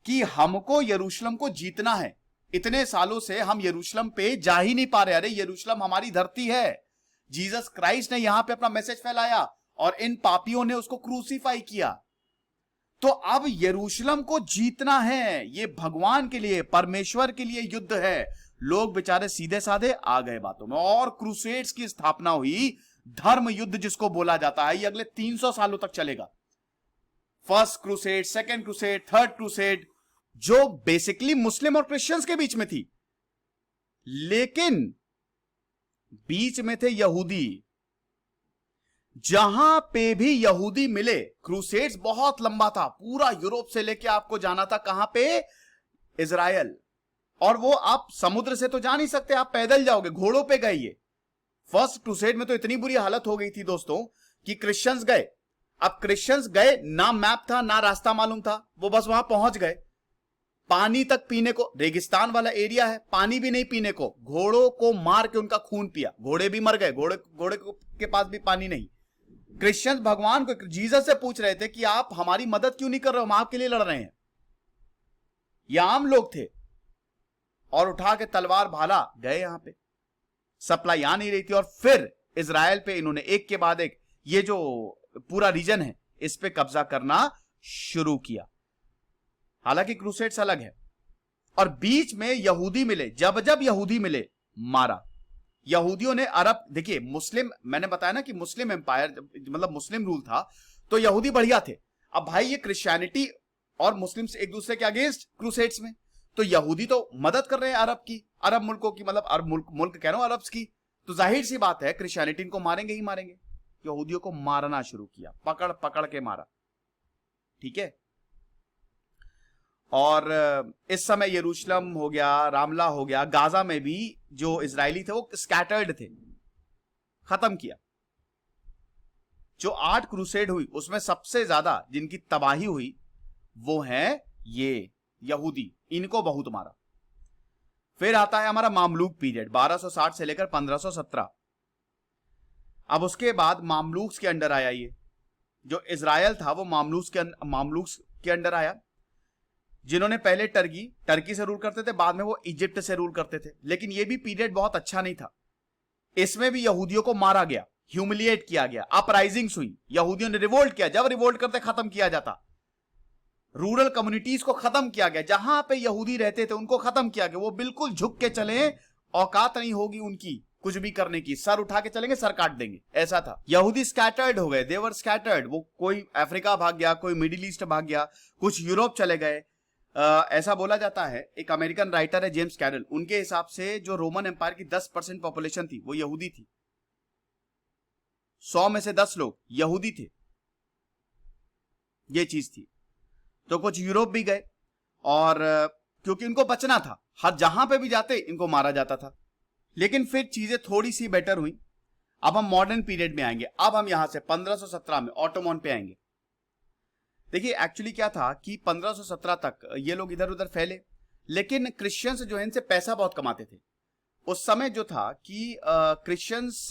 कि हमको यरूशलेम को जीतना है। इतने सालों से हम यरूशलेम पे जा ही नहीं पा रहे। अरे यरूशलेम हमारी धरती है। जीसस क्राइस्ट ने यहां पे अपना मैसेज फैलाया और इन पापियों ने उसको क्रूसीफाई किया। तो अब यरूशलेम को जीतना है। ये भगवान के लिए, परमेश्वर के लिए युद्ध है। लोग बेचारे सीधे साधे आ गए बातों में और क्रूसेड्स की स्थापना हुई। धर्म युद्ध जिसको बोला जाता है, ये अगले 300 सालों तक चलेगा। First crusade, second crusade, third crusade, जो बेसिकली मुस्लिम और क्रिश्चियंस के बीच में थी, लेकिन बीच में थे यहूदी। जहां पे भी यहूदी मिले, क्रूसेड्स बहुत लंबा था, पूरा यूरोप से लेके आपको जाना था कहां पे? इजराइल। और वो आप समुद्र से तो जा नहीं सकते, आप पैदल जाओगे, घोड़ों पे गए। ये फर्स्ट क्रूसेड में तो इतनी बुरी हालत हो गई थी दोस्तों कि क्रिश्चियंस गए। अब क्रिश्चियंस गए, ना मैप था ना रास्ता मालूम था, वो बस वहां पहुंच गए। पानी तक पीने को, रेगिस्तान वाला एरिया है, पानी भी नहीं पीने को, घोड़ों को मार के उनका खून पिया, घोड़े भी मर गए, घोड़े के पास भी पानी नहीं। क्रिश्चियंस भगवान को, जीसस से पूछ रहे थे कि आप हमारी मदद क्यों नहीं कर रहे हो, हम आपके लिए लड़ रहे हैं। ये आम लोग थे और उठा के तलवार भाला गए। यहां पे सप्लाई आ नहीं रही थी और फिर इजराइल पे इन्होंने एक के बाद एक, ये जो पूरा रीजन है, इस पे कब्जा करना शुरू किया। हालांकि क्रूसेड्स अलग है। और बीच में यहूदी मिले, जब जब यहूदी मिले मारा। यहूदियों ने अरब, देखिए मुस्लिम, मैंने बताया ना कि मुस्लिम एम्पायर मतलब मुस्लिम रूल था, तो यहूदी बढ़िया थे। अब भाई ये क्रिश्चियनिटी और मुस्लिम्स एक दूसरे के अगेंस्ट क्रूसेड्स में, तो यहूदी तो मदद कर रहे हैं अरब की, अरब मुल्कों की, मतलब अरब मुल्क कह रहा हूं, अरब्स की। तो जाहिर सी बात है क्रिश्चियनिटी इनको मारेंगे ही मारेंगे। यहूदियों को मारना शुरू किया, पकड़ पकड़ के मारा। ठीक है। और इस समय यरूशलेम हो गया, रामला हो गया, गाजा में भी जो इजरायली थे वो स्कैटर्ड थे, खत्म किया। जो 8 क्रूसेड हुई उसमें सबसे ज्यादा जिनकी तबाही हुई वो है ये यहूदी, इनको बहुत मारा। फिर आता है हमारा मामलूक पीरियड 1260 से लेकर 1517। अब उसके बाद मामलूक्स के अंडर आया। ये जो इजराइल था वो मामलूक्स के अंडर आया, जिन्होंने पहले टर्की से रूल करते थे, बाद में वो इजिप्ट से रूल करते थे। लेकिन ये भी पीरियड बहुत अच्छा नहीं था। इसमें भी यहूदियों को मारा गया, ह्यूमिलिएट किया गया, अपराइजिंग्स हुई, यहूदियों ने रिवोल्ट किया। जब रिवोल्ट करते खत्म किया जाता, रूरल कम्युनिटीज को खत्म किया गया, जहां पे यहूदी रहते थे उनको खत्म किया गया। वो बिल्कुल झुक के चले, औकात नहीं होगी उनकी कुछ भी करने की, सर उठा के चलेंगे, सर काट देंगे, ऐसा था। यहूदी स्कैटर्ड हो गए, देवर स्कैटर्ड। वो कोई अफ्रीका भाग गया, कोई मिडिल ईस्ट भाग गया, कुछ यूरोप चले गए। ऐसा बोला जाता है, एक अमेरिकन राइटर है जेम्स कैरल, उनके हिसाब से जो रोमन एम्पायर की 10% पॉपुलेशन थी वो यहूदी थी। 100 में से 10 लोग यहूदी थे, ये चीज थी। तो कुछ यूरोप भी गए और क्योंकि इनको बचना था, हर जहां पे भी जाते इनको मारा जाता था। लेकिन फिर चीजें थोड़ी सी बेटर हुई। अब हम मॉडर्न पीरियड में आएंगे। अब हम यहां से 1517 में ऑटोमन पे आएंगे। देखिए एक्चुअली क्या था कि 1517 तक ये लोग इधर उधर फैले, लेकिन क्रिश्चियंस जो है इनसे पैसा बहुत कमाते थे। उस समय जो था कि क्रिश्चियंस,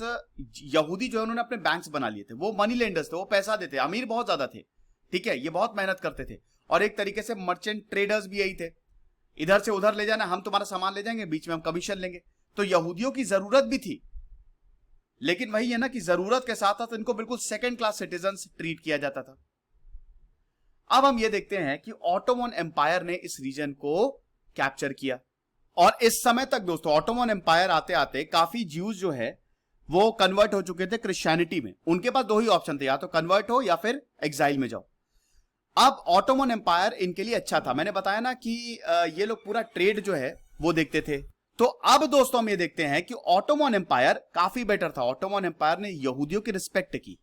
यहूदी जो है उन्होंने अपने बैंक्स बना लिए थे, वो मनी लेंडर्स थे, वो पैसा देते, अमीर बहुत ज्यादा थे, ठीक है, ये बहुत मेहनत करते थे, और एक तरीके से मर्चेंट ट्रेडर्स भी यही थे, इधर से उधर ले जाना, हम तुम्हारा सामान ले जाएंगे, बीच में हम कमीशन लेंगे। तो यहूदियों की जरूरत भी थी, लेकिन वही है ना कि जरूरत के साथ साथ इनको बिल्कुल सेकंड क्लास सिटीजन ट्रीट किया जाता था। अब हम ये देखते हैं कि ऑटोमन एम्पायर ने इस रीजन को कैप्चर किया, और इस समय तक दोस्तों ऑटोमन एम्पायर आते आते काफी ज्यूज जो है वो कन्वर्ट हो चुके थे क्रिश्चियनिटी में। उनके पास दो ही ऑप्शन थे, या तो कन्वर्ट हो या फिर एग्जाइल में जाओ। अब ऑटोमन एम्पायर इनके लिए अच्छा था, मैंने बताया ना कि ये लोग पूरा ट्रेड जो है वो देखते थे। तो अब दोस्तों हम ये देखते हैं कि ऑटोमन एम्पायर काफी बेटर था। ऑटोमन एम्पायर ने यहूदियों की रिस्पेक्ट की।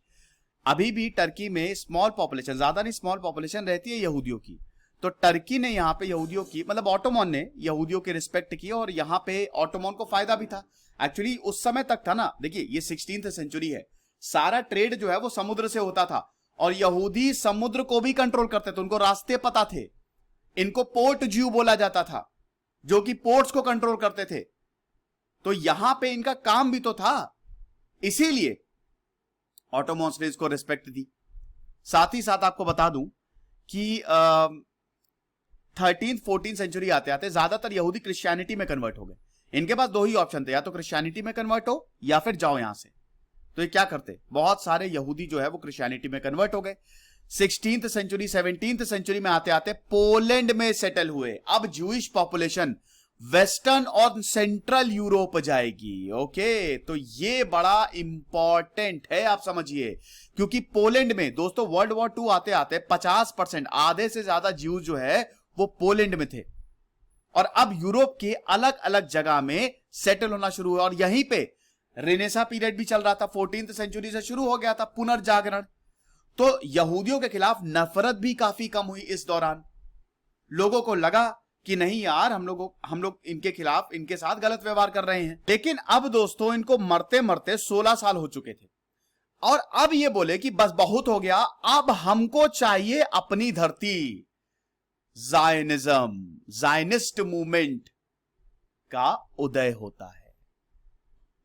अभी भी टर्की में स्मॉल पॉपुलेशन, ज्यादा नहीं, स्मॉल पॉपुलेशन रहती है यहूदियों की, तो टर्की ने यहाँ पे यहूदियों की, मतलब ऑटोमन ने यहूदियों की रिस्पेक्ट की, और यहाँ पे ऑटोमन को फायदा भी था। एक्चुअली उस समय तक था ना, देखिए ये 16th सेंचुरी है, सारा ट्रेड जो है वो समुद्र से होता था, और यहूदी समुद्र को भी कंट्रोल करते थे, उनको रास्ते पता थे। इनको पोर्ट ज्यू बोला जाता था, जो कि पोर्ट्स को कंट्रोल करते थे। तो यहां पे इनका काम भी तो था, इसीलिए ऑटोमन्स ने इसको रिस्पेक्ट दी। साथ ही साथ आपको बता दूं कि 13th 14th सेंचुरी आते आते ज्यादातर यहूदी क्रिश्चियनिटी में कन्वर्ट हो गए। इनके पास दो ही ऑप्शन थे, या तो क्रिश्चियनिटी में कन्वर्ट हो या फिर जाओ यहां से। तो ये क्या करते, बहुत सारे यहूदी जो है वो क्रिश्चियनिटी में कन्वर्ट हो गए। 16th सेंचुरी 17th सेंचुरी में आते आते पोलैंड में सेटल हुए। अब जूइश पॉपुलेशन वेस्टर्न और सेंट्रल यूरोप जाएगी। ओके, तो ये बड़ा इंपॉर्टेंट है, आप समझिए, क्योंकि पोलैंड में दोस्तों वर्ल्ड वॉर 2 आते आते 50%, आधे से ज्यादा ज्यूज जो है वो पोलैंड में थे, और अब यूरोप के अलग अलग जगह में सेटल होना शुरू हुआ। और यहीं पे रेनेसा पीरियड भी चल रहा था, 14th सेंचुरी से शुरू हो गया था पुनर्जागरण। तो यहूदियों के खिलाफ नफरत भी काफी कम हुई इस दौरान। लोगों को लगा कि नहीं यार, हम लोग इनके खिलाफ, इनके साथ गलत व्यवहार कर रहे हैं। लेकिन अब दोस्तों इनको मरते मरते 16 साल हो चुके थे, और अब ये बोले कि बस बहुत हो गया, अब हमको चाहिए अपनी धरती। जायनिज्म, जायनिस्ट मूवमेंट का उदय होता है।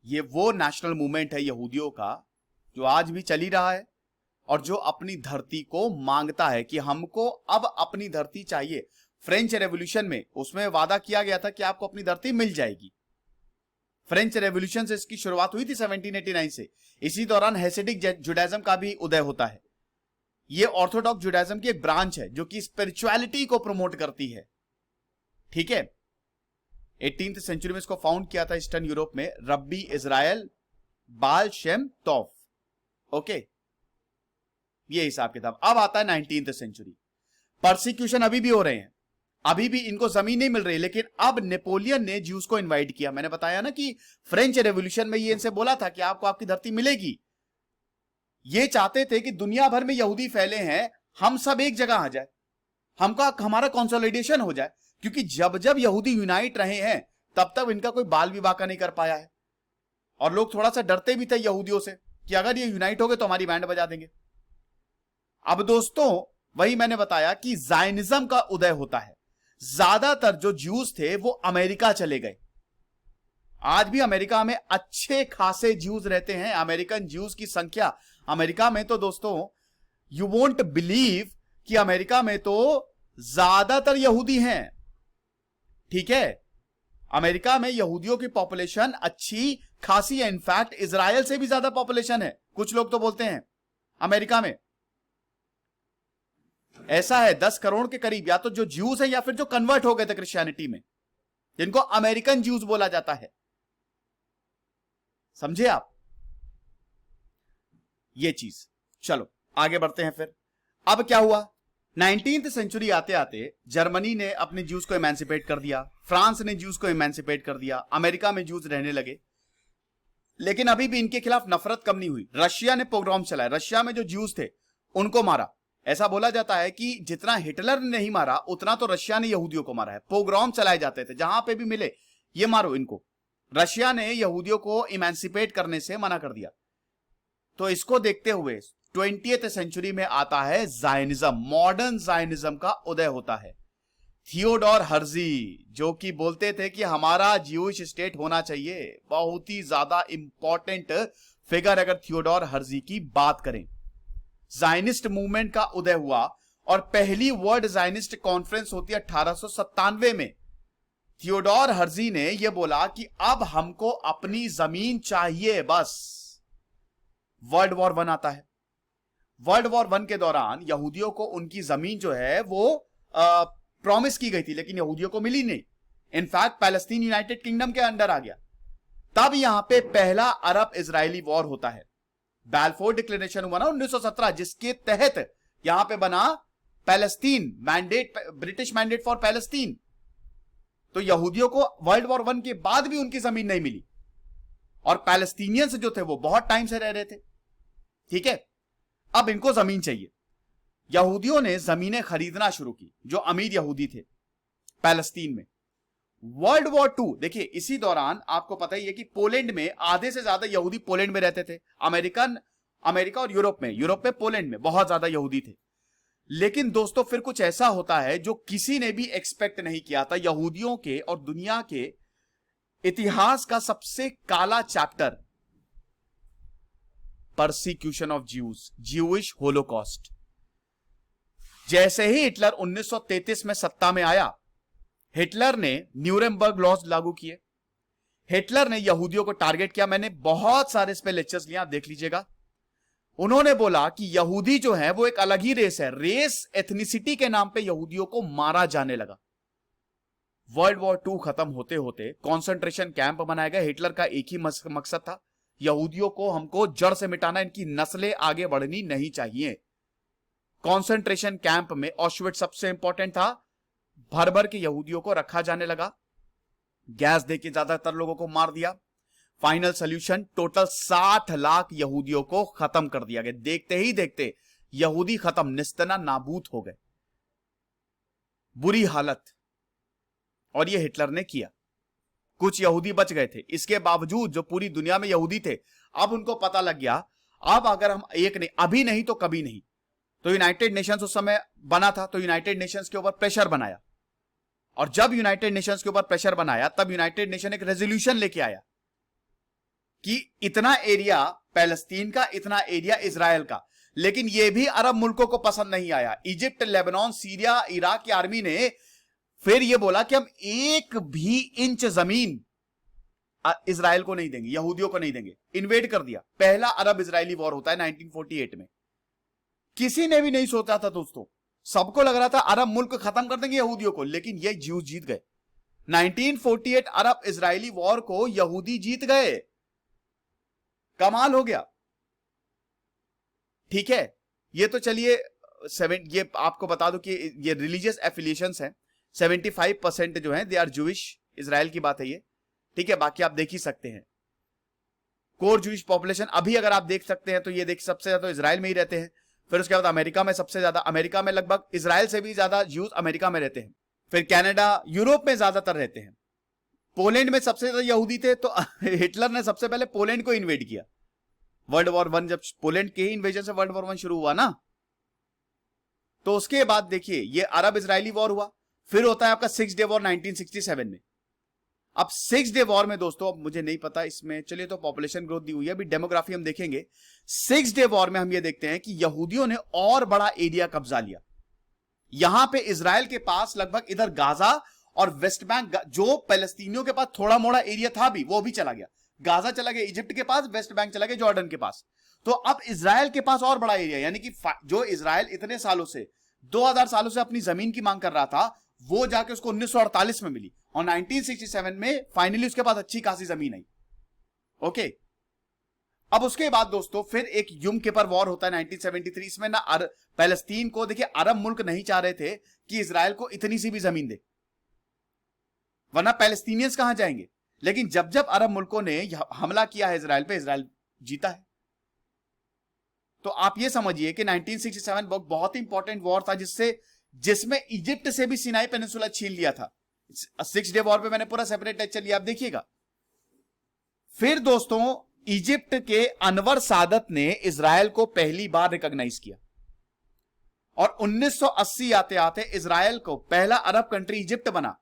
ये वो नेशनल मूवमेंट है यहूदियों का जो आज भी चल ही रहा है, और जो अपनी धरती को मांगता है कि हमको अब अपनी धरती चाहिए। फ्रेंच रेवोल्यूशन में उसमें वादा किया गया था कि आपको अपनी धरती मिल जाएगी। फ्रेंच रेवोल्यूशन से इसकी शुरुआत हुई थी 1789 से। इसी दौरान हैसिडिक जुडाइज्म का भी उदय होता है। ये ऑर्थोडॉक्स जुडाइज्म की एक ब्रांच है जो कि स्पिरिचुअलिटी को प्रमोट करती है, ठीक है। 18th सेंचुरी में इसको फाउंड किया था ईस्टर्न यूरोप में रब्बी इजराइल बाल शेम तौफ। ओके, ये हिसाब किताब। अब आता है 19th सेंचुरी। परसिक्यूशन अभी भी हो रहे हैं, अभी भी इनको जमीन नहीं मिल रही, लेकिन अब नेपोलियन ने ज्यूज को इनवाइट किया। मैंने बताया ना कि फ्रेंच रेवोल्यूशन में ये इनसे बोला था कि आपको आपकी धरती मिलेगी। ये चाहते थे कि दुनिया भर में यहूदी फैले हैं, हम सब एक जगह आ जाए, हमारा कंसोलिडेशन हो जाए, क्योंकि जब जब यहूदी यूनाइट रहे हैं तब तब इनका कोई बाल विवाह का नहीं कर पाया है। और लोग थोड़ा सा डरते भी थे यहूदियों से कि अगर ये यूनाइट हो गए तो हमारी बैंड बजा देंगे। अब दोस्तों वही मैंने बताया कि जायनिज्म का उदय होता है। ज्यादातर जो ज्यूज थे वो अमेरिका चले गए। आज भी अमेरिका में अच्छे खासे ज्यूज रहते हैं। अमेरिकन ज्यूज की संख्या अमेरिका में तो दोस्तों यू वोंट बिलीव कि अमेरिका में तो ज्यादातर यहूदी हैं, ठीक है। अमेरिका में यहूदियों की पॉपुलेशन अच्छी खासी है, इनफैक्ट इजराइल से भी ज्यादा पॉपुलेशन है, कुछ लोग तो बोलते हैं। अमेरिका में ऐसा है 10 करोड़ के करीब या तो जो ज्यूज है या फिर जो कन्वर्ट हो गए थे क्रिश्चियनिटी में, जिनको अमेरिकन ज्यूज बोला जाता है। समझे आप ये चीज। चलो आगे बढ़ते हैं फिर। अब क्या हुआ, 19th सेंचुरी आते आते जर्मनी ने अपने ज्यूज को इमेंसिपेट कर दिया, फ्रांस ने ज्यूज को इमेंसिपेट कर दिया, अमेरिका में ज्यूज रहने लगे। लेकिन अभी भी इनके खिलाफ नफरत कम नहीं हुई। रशिया ने पोग्राम चलाया, रशिया में जो ज्यूज थे उनको मारा। ऐसा बोला जाता है कि जितना हिटलर ने नहीं मारा उतना तो रशिया ने यहूदियों को मारा है। पोग्राम चलाए जाते थे, जहां पे भी मिले ये मारो इनको। रशिया ने यहूदियों को इमेंसिपेट करने से मना कर दिया। तो इसको देखते हुए 20th सेंचुरी में आता है जायनिज्म, मॉडर्न जायनिज्म का उदय होता है। थियोडोर हर्जी जो कि बोलते थे कि हमारा ज्यूइश स्टेट होना चाहिए, बहुत ही ज्यादा इंपॉर्टेंट फिगर अगर थियोडोर हर्जी की बात करें। जायनिस्ट मूवमेंट का उदय हुआ और पहली वर्ल्ड जायनिस्ट कॉन्फ्रेंस होती है 1897 में। थियोडोर हर्जी ने यह बोला कि अब हमको अपनी जमीन चाहिए बस। वर्ल्ड वॉर 1 आता है। वर्ल्ड वॉर 1 के दौरान यहूदियों को उनकी जमीन जो है वो प्रॉमिस की गई थी, लेकिन यहूदियों को मिली नहीं। इनफैक्ट पैलेस्टीन यूनाइटेड किंगडम के अंडर आ गया। तब यहां पे पहला अरब इजरायली वॉर होता है। बैलफोर डिक्लेरेशन हुआ ना 1917, जिसके तहत यहां पे बना Palestine mandate, British mandate for Palestine. तो यहूदियों को वर्ल्ड वॉर 1 के बाद भी उनकी जमीन नहीं मिली और पैलेस्टीनियंस जो थे वो बहुत टाइम से रह रहे थे। ठीक है, अब इनको जमीन चाहिए। यहूदियों ने जमीनें खरीदना शुरू की, जो अमीर यहूदी थे पैलेस्तीन में। वर्ल्ड वॉर 2 देखिए, इसी दौरान आपको पता ही है कि पोलैंड में आधे से ज्यादा यहूदी पोलैंड में रहते थे। अमेरिका और यूरोप में पोलैंड में बहुत ज्यादा यहूदी थे। लेकिन दोस्तों फिर कुछ ऐसा होता है जो किसी ने भी एक्सपेक्ट नहीं किया था। यहूदियों के और दुनिया के इतिहास का सबसे काला chapter, persecution of Jews, Jewish Holocaust. जैसे ही हिटलर 1933 में सत्ता में आया, हिटलर ने न्यूरेमबर्ग लॉज लागू किए। हिटलर ने यहूदियों को टारगेट किया। मैंने बहुत सारे इस पे लेक्चर्स लिए, आप देख लीजिएगा। उन्होंने बोला कि यहूदी जो है वो एक अलग ही रेस है। रेस एथनिसिटी के नाम पे यहूदियों को मारा जाने लगा। वर्ल्ड वॉर 2 खत्म होते होते कॉन्सेंट्रेशन कैंप बनाया गया। हिटलर का एक ही मकसद था, यहूदियों को हमको जड़ से मिटाना, इनकी नस्लें आगे बढ़नी नहीं चाहिए। कॉन्सेंट्रेशन कैंप में ऑश्विट्ज सबसे इंपॉर्टेंट था। भर भर के यहूदियों को रखा जाने लगा, गैस देके ज्यादातर लोगों को मार दिया। फाइनल सोल्यूशन, टोटल 60 लाख यहूदियों को खत्म कर दिया गया। देखते ही देखते यहूदी खत्म, निस्तना नाबूद हो गए, बुरी हालत। और यह हिटलर ने किया। कुछ यहूदी बच गए थे। इसके बावजूद जो पूरी दुनिया में यहूदी थे, अब उनको पता लग गया, अब अगर हम एक नहीं, अभी नहीं तो कभी नहीं। तो यूनाइटेड नेशंस उस समय बना था, तो यूनाइटेड नेशंस के ऊपर प्रेशर बनाया। और जब यूनाइटेड नेशंस के ऊपर प्रेशर बनाया, तब यूनाइटेड नेशन एक रेजोल्यूशन लेके आया कि इतना एरिया पैलेस्तीन का, इतना एरिया इजराइल का। लेकिन यह भी अरब मुल्कों को पसंद नहीं आया। इजिप्ट, लेबनान, सीरिया, इराक की आर्मी ने फिर यह बोला कि हम एक भी इंच जमीन इजराइल को नहीं देंगे, यहूदियों को नहीं देंगे। इन्वेड कर दिया। पहला अरब इजरायली वॉर होता है 1948 में। किसी ने भी नहीं सोचा था दोस्तों, सबको लग रहा था अरब मुल्क खत्म कर देंगे यहूदियों को, लेकिन ये ज्यूज जीत गए। 1948 अरब इजरायली वॉर को यहूदी जीत गए। कमाल हो गया। ठीक है, ये तो चलिए ये आपको बता दो कि ये रिलीजियस एफिलिएशंस हैं। 75% जो है दे आर जूइश, इजराइल की बात है ये। ठीक है, बाकी आप देख ही सकते हैं। कोर जूइश पॉपुलेशन अभी अगर आप देख सकते हैं तो ये देख, सबसे ज्यादा तो इजराइल में ही रहते हैं। फिर उसके बाद अमेरिका में सबसे ज्यादा, अमेरिका में लगभग इजराइल से भी ज्यादा ज्यूज अमेरिका में रहते हैं। फिर कनाडा, यूरोप में ज्यादातर रहते हैं। पोलैंड में सबसे ज्यादा यहूदी थे, तो हिटलर ने सबसे पहले पोलैंड को इन्वेड किया। वर्ल्ड वॉर 1 जब पोलैंड के ही इन्वेजन से वर्ल्ड वॉर 1 शुरू हुआ ना, तो उसके बाद देखिए ये अरब इजरायली वॉर हुआ। फिर होता है आपका 6 डे वॉर 1967 में। अब 6 डे वॉर में दोस्तों, अब मुझे नहीं पता इसमें, चलिए तो पॉपुलेशन ग्रोथ दी हुई है, अभी डेमोग्राफी हम देखेंगे। 6 डे वॉर में हम ये देखते हैं कि यहूदियों ने और बड़ा एरिया कब्जा लिया। यहां पे इजराइल के पास लगभग इधर गाजा और वेस्ट बैंक, जो पैलेस्तीनियों के पास थोड़ा मोड़ा एरिया था भी, वो भी चला गया। गाजा चला गया इजिप्ट के पास, वेस्ट बैंक चला गया जॉर्डन के पास। तो अब इजराइल के पास और बड़ा एरिया, यानी कि जो इजराइल इतने सालों से, 2000 सालों से अपनी जमीन की मांग कर रहा था, वो जाके उसको 1948 में मिली और 1967 में फाइनली उसके पास अच्छी खासी जमीन आई। ओके, अब उसके बाद दोस्तों फिर एक युम किपर वॉर होता है 1973। इसमें ना पैलेस्तीन को, देखिए अरब मुल्क नहीं चाह रहे थे कि इजराइल को इतनी सी भी जमीन दे, वरना पैलेस्तीनियंस कहां जाएंगे। लेकिन जब जब अरब मुल्कों ने हमला किया है इजराइल पे, इजराइल जीता है। तो आप ये समझिए कि 1967 बहुत ही इंपॉर्टेंट वॉर था, जिसमें इजिप्ट से भी सिनाई पेनिनसुला छीन लिया था। 6 डे वॉर पे मैंने पूरा सेपरेट लेक्चर लिया, आप देखिएगा। फिर दोस्तों इजिप्ट के अनवर सादत ने इजराइल को पहली बार रिकॉग्नाइज किया और 1980 आते आते इजराइल को पहला अरब कंट्री इजिप्ट बना।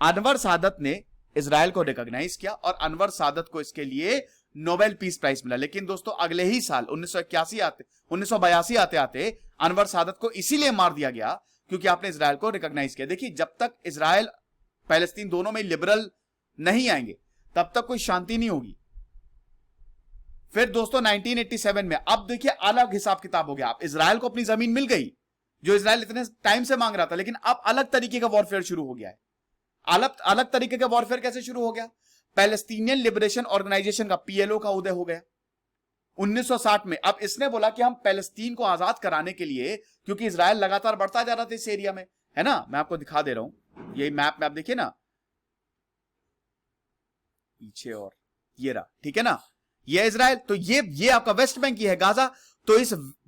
अनवर सादत ने इजराइल को रिकॉग्नाइज किया और अनवर सादत को इसके लिए नोबेल पीस प्राइज मिला। लेकिन दोस्तों अगले ही साल 1982 आते आते अनवर सादत को इसीलिए मार दिया गया क्योंकि आपने इजराइल को रिकॉग्नाइज किया। देखिए, जब तक इजराइल पैलेस्तीन दोनों में लिबरल नहीं आएंगे तब तक कोई शांति नहीं होगी। फिर दोस्तों 1987 में अब देखिए अलग हिसाब किताब हो गया। अब इजराइल को अपनी जमीन मिल गई जो इजराइल इतने टाइम से मांग रहा था, लेकिन अब अलग तरीके का वॉरफेयर शुरू हो गया है। अलग तरीके का वॉरफेयर कैसे शुरू हो गया? पैलेस्टीनियन लिबरेशन ऑर्गेनाइजेशन का पीएलओ का उदय हो गया 1960 में। अब इसने बोला कि हम पैलेस्तीन को आजाद कराने के लिए, क्योंकि इजराइल लगातार बढ़ता जा रहा था इस एरिया में, है ना, मैं आपको दिखा दे रहा हूं, ये मैप में आप देखिए ना पीछे, और ये रहा, ठीक है ना, ये इजराइल, तो ये आपका वेस्ट बैंक, ये है गाजा। तो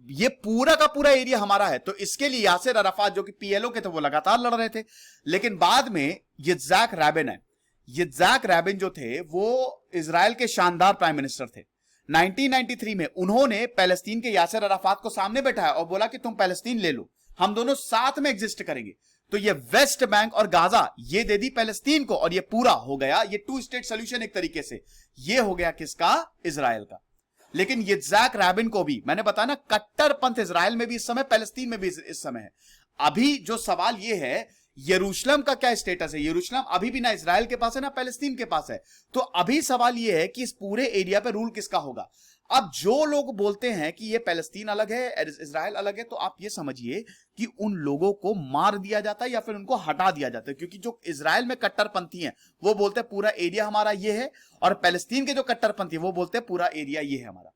ये पूरा का पूरा एरिया हमारा है। तो इसके लिए यासिर अराफात जो कि पीएलओ के थे वो लगातार लड़ रहे थे। लेकिन बाद में यित्ज़हाक राबिन है, यित्ज़हाक राबिन जो थे वो इजराइल के शानदार प्राइम मिनिस्टर थे। 1993 में उन्होंने पैलेस्तीन के यासिर अराफात को सामने बैठाया और बोला कि तुम पैलेस्तीन ले लो, हम दोनों साथ में एग्जिस्ट करेंगे। तो ये वेस्ट बैंक और गाजा ये दे दी पैलेस्तीन को और ये पूरा हो गया, ये टू स्टेट सोल्यूशन एक तरीके से ये हो गया किसका? इजराइल का। लेकिन यित्ज़हाक राबिन को भी मैंने बताया ना, कट्टरपंथ इजराइल में भी इस समय, पैलेस्तीन में भी इस समय है। अभी जो सवाल ये है यरूशलेम का क्या स्टेटस है? यरूशलेम अभी भी ना इजराइल के पास है ना पैलेस्तीन के पास है। तो अभी सवाल ये है कि इस पूरे एरिया पे रूल किसका होगा। अब जो लोग बोलते हैं कि ये पैलेस्तीन अलग है इजराइल अलग है, तो आप ये समझिए कि उन लोगों को मार दिया जाता है या फिर उनको हटा दिया जाता है। क्योंकि जो इजराइल में कट्टरपंथी हैं वो बोलते हैं पूरा एरिया हमारा ये है, और पैलेस्तीन के जो कट्टरपंथी वो बोलते हैं पूरा एरिया ये है हमारा।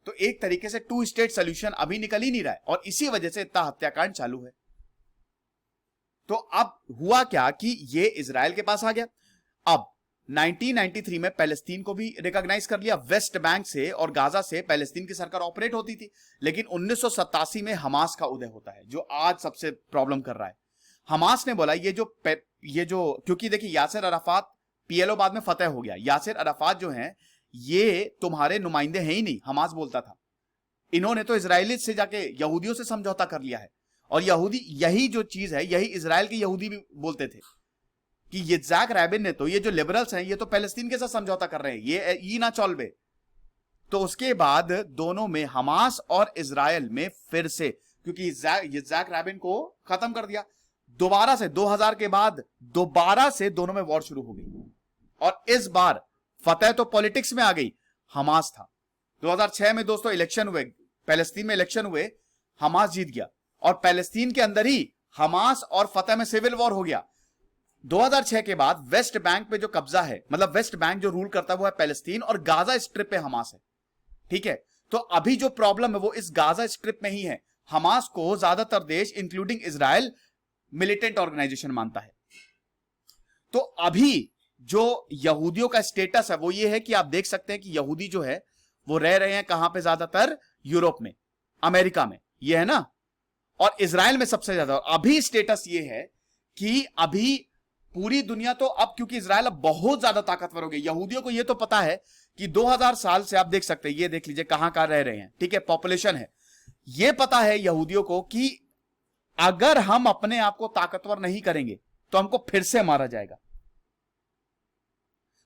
तो एक तरीके से टू स्टेट सोल्यूशन अभी निकल ही नहीं रहा है और इसी वजह से इतना हत्याकांड चालू है। तो अब हुआ क्या कि ये इजराइल के पास आ गया। अब 1993 में पैलेस्तीन को भी रिकॉग्नाइज कर लिया वेस्ट बैंक से, और गाजा से पैलेस्तीन की सरकार ऑपरेट होती थी। लेकिन 1987 में हमास का उदय होता है जो आज सबसे प्रॉब्लम कर रहा है। हमास ने बोला ये जो क्योंकि देखिए यासिर अराफात पीएलओ बाद में फतेह हो गया, यासिर अराफात जो हैं ये तुम्हारे नुमाइंदे हैं ही नहीं, हमास बोलता था। इन्होंने तो इजराइली से जाके यहूदियों से समझौता कर लिया है, और यहूदी यही जो चीज है यही इजराइल के यहूदी भी बोलते थे कि यित्ज़हाक राबिन ने तो ये जो लिबरल्स हैं ये तो पैलेस्तीन के साथ समझौता कर रहे हैं, ये ना चौलबे। तो उसके बाद दोनों में हमास और इजराइल में फिर से, क्योंकि यित्ज़हाक राबिन को खत्म कर दिया, दोबारा से 2000 के बाद दोबारा से दोनों में वॉर शुरू हो गई। और इस बार फतेह तो पॉलिटिक्स में आ गई, हमास था। 2006 में दोस्तों इलेक्शन हुए, पैलेस्तीन में इलेक्शन हुए, हमास जीत गया और पैलेस्तीन के अंदर ही हमास और फतेह में सिविल वॉर हो गया। 2006 के बाद वेस्ट बैंक पे जो कब्जा है, मतलब वेस्ट बैंक जो रूल करता है वो है पैलेस्तीन, और गाजा स्ट्रिप पे हमास है, ठीक है। तो अभी जो प्रॉब्लम है वो इस गाजा स्ट्रिप में ही है। हमास को ज्यादातर देश इंक्लूडिंग इजराइल मिलिटेंट ऑर्गेनाइजेशन मानता है। तो अभी जो यहूदियों का स्टेटस है वो ये है कि आप देख सकते हैं कि यहूदी जो है वो रह रहे हैं कहां पे? ज्यादातर यूरोप में, अमेरिका में, ये है ना, और इजराइल में सबसे ज्यादा। और अभी स्टेटस ये है कि अभी पूरी दुनिया तो अब, क्योंकि इजराइल अब बहुत ज्यादा ताकतवर हो गई, यहूदियों को ये तो पता है कि 2000 साल से आप देख सकते हैं, ये देख लीजिए कहां कहां रह रहे हैं, ठीक है, पॉपुलेशन है। ये पता है यहूदियों को कि अगर हम अपने आप को ताकतवर नहीं करेंगे तो हमको फिर से मारा जाएगा।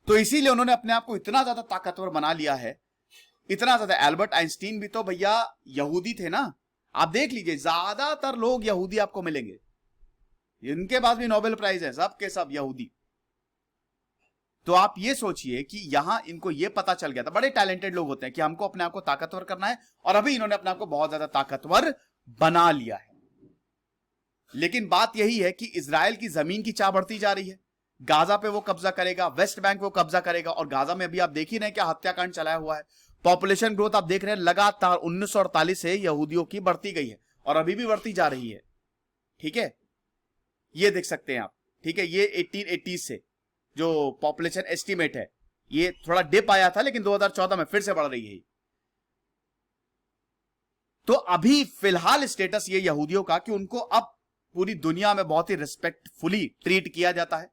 तो इसीलिए उन्होंने अपने आप को इतना ज्यादा ताकतवर बना लिया है, इतना ज्यादा। एल्बर्ट आइंस्टीन भी तो भैया यहूदी थे ना, आप देख लीजिए ज्यादातर लोग यहूदी आपको मिलेंगे, इनके पास भी नोबेल प्राइज है, सब के सब यहूदी। तो आप ये सोचिए कि यहां इनको ये पता चल गया था, बड़े टैलेंटेड लोग होते हैं कि हमको अपने आप को ताकतवर करना है, और अभी इन्होंने अपने आप को बहुत ज्यादा ताकतवर बना लिया है। लेकिन बात यही है कि इजराइल की जमीन की चाह बढ़ती जा रही है, गाजा पे वो कब्जा करेगा, वेस्ट बैंक पे वो कब्जा करेगा, और गाजा में अभी आप देख ही रहे हैं क्या हत्याकांड चलाया हुआ है। पॉपुलेशन ग्रोथ आप देख रहे हैं लगातार 1948 से यहूदियों की बढ़ती गई है और अभी भी बढ़ती जा रही है, ठीक है, ये देख सकते हैं आप, ठीक है। ये 1880 से जो पॉपुलेशन एस्टीमेट है, ये थोड़ा डिप आया था लेकिन 2014 में फिर से बढ़ रही है। तो अभी फिलहाल स्टेटस ये यहूदियों का कि उनको अब पूरी दुनिया में बहुत ही रिस्पेक्टफुली ट्रीट किया जाता है।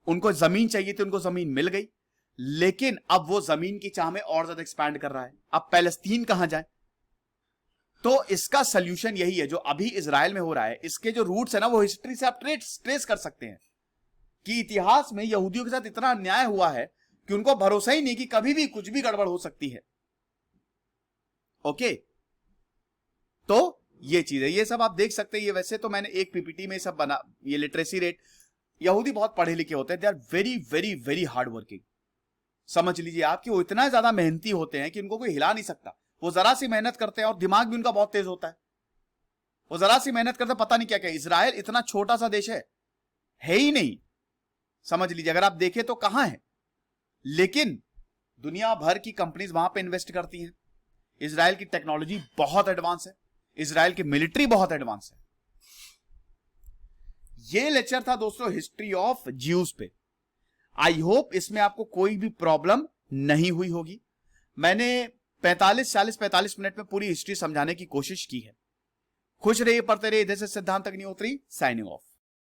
उनको जमीन चाहिए थी, उनको जमीन मिल गई, लेकिन अब वो जमीन की चाह में और ज्यादा एक्सपैंड कर रहा है। अब पैलेस्तीन कहां जाए? तो इसका सोल्यूशन यही है जो अभी इजराइल में हो रहा है। इसके जो रूट्स है ना, वो हिस्ट्री से आप ट्रेस कर सकते हैं कि इतिहास में यहूदियों के साथ इतना अन्याय हुआ है कि उनको भरोसा ही नहीं कि कभी भी कुछ भी गड़बड़ हो सकती है। ओके, तो ये चीज है, ये सब आप देख सकते हैं। ये वैसे तो मैंने एक पीपीटी में सब बना, ये लिटरेसी रेट, यहूदी बहुत पढ़े लिखे होते हैं, they are very very very hard working. समझ लीजिए आप कि वो इतना ज्यादा मेहनती होते हैं कि उनको कोई हिला नहीं सकता। वो जरा सी मेहनत करते हैं और दिमाग भी उनका बहुत तेज होता है। वो जरा सी मेहनत करते, पता नहीं क्या क्या। इजराइल इतना छोटा सा देश है ही नहीं, समझ लीजिए। अगर आप देखें तो कहां है, लेकिन दुनिया भर की कंपनीज वहां पे इन्वेस्ट करती हैं। इजराइल की टेक्नोलॉजी बहुत एडवांस है, इजराइल की मिलिट्री बहुत एडवांस है। ये लेक्चर था दोस्तों हिस्ट्री ऑफ ज्यूज पे। आई होप इसमें आपको कोई भी प्रॉब्लम नहीं हुई होगी। मैंने 45 मिनट में पूरी हिस्ट्री समझाने की कोशिश की है। खुश रहिए, पढ़ते रहिए। इधर से सिद्धांत अग्निहोत्री साइनिंग ऑफ।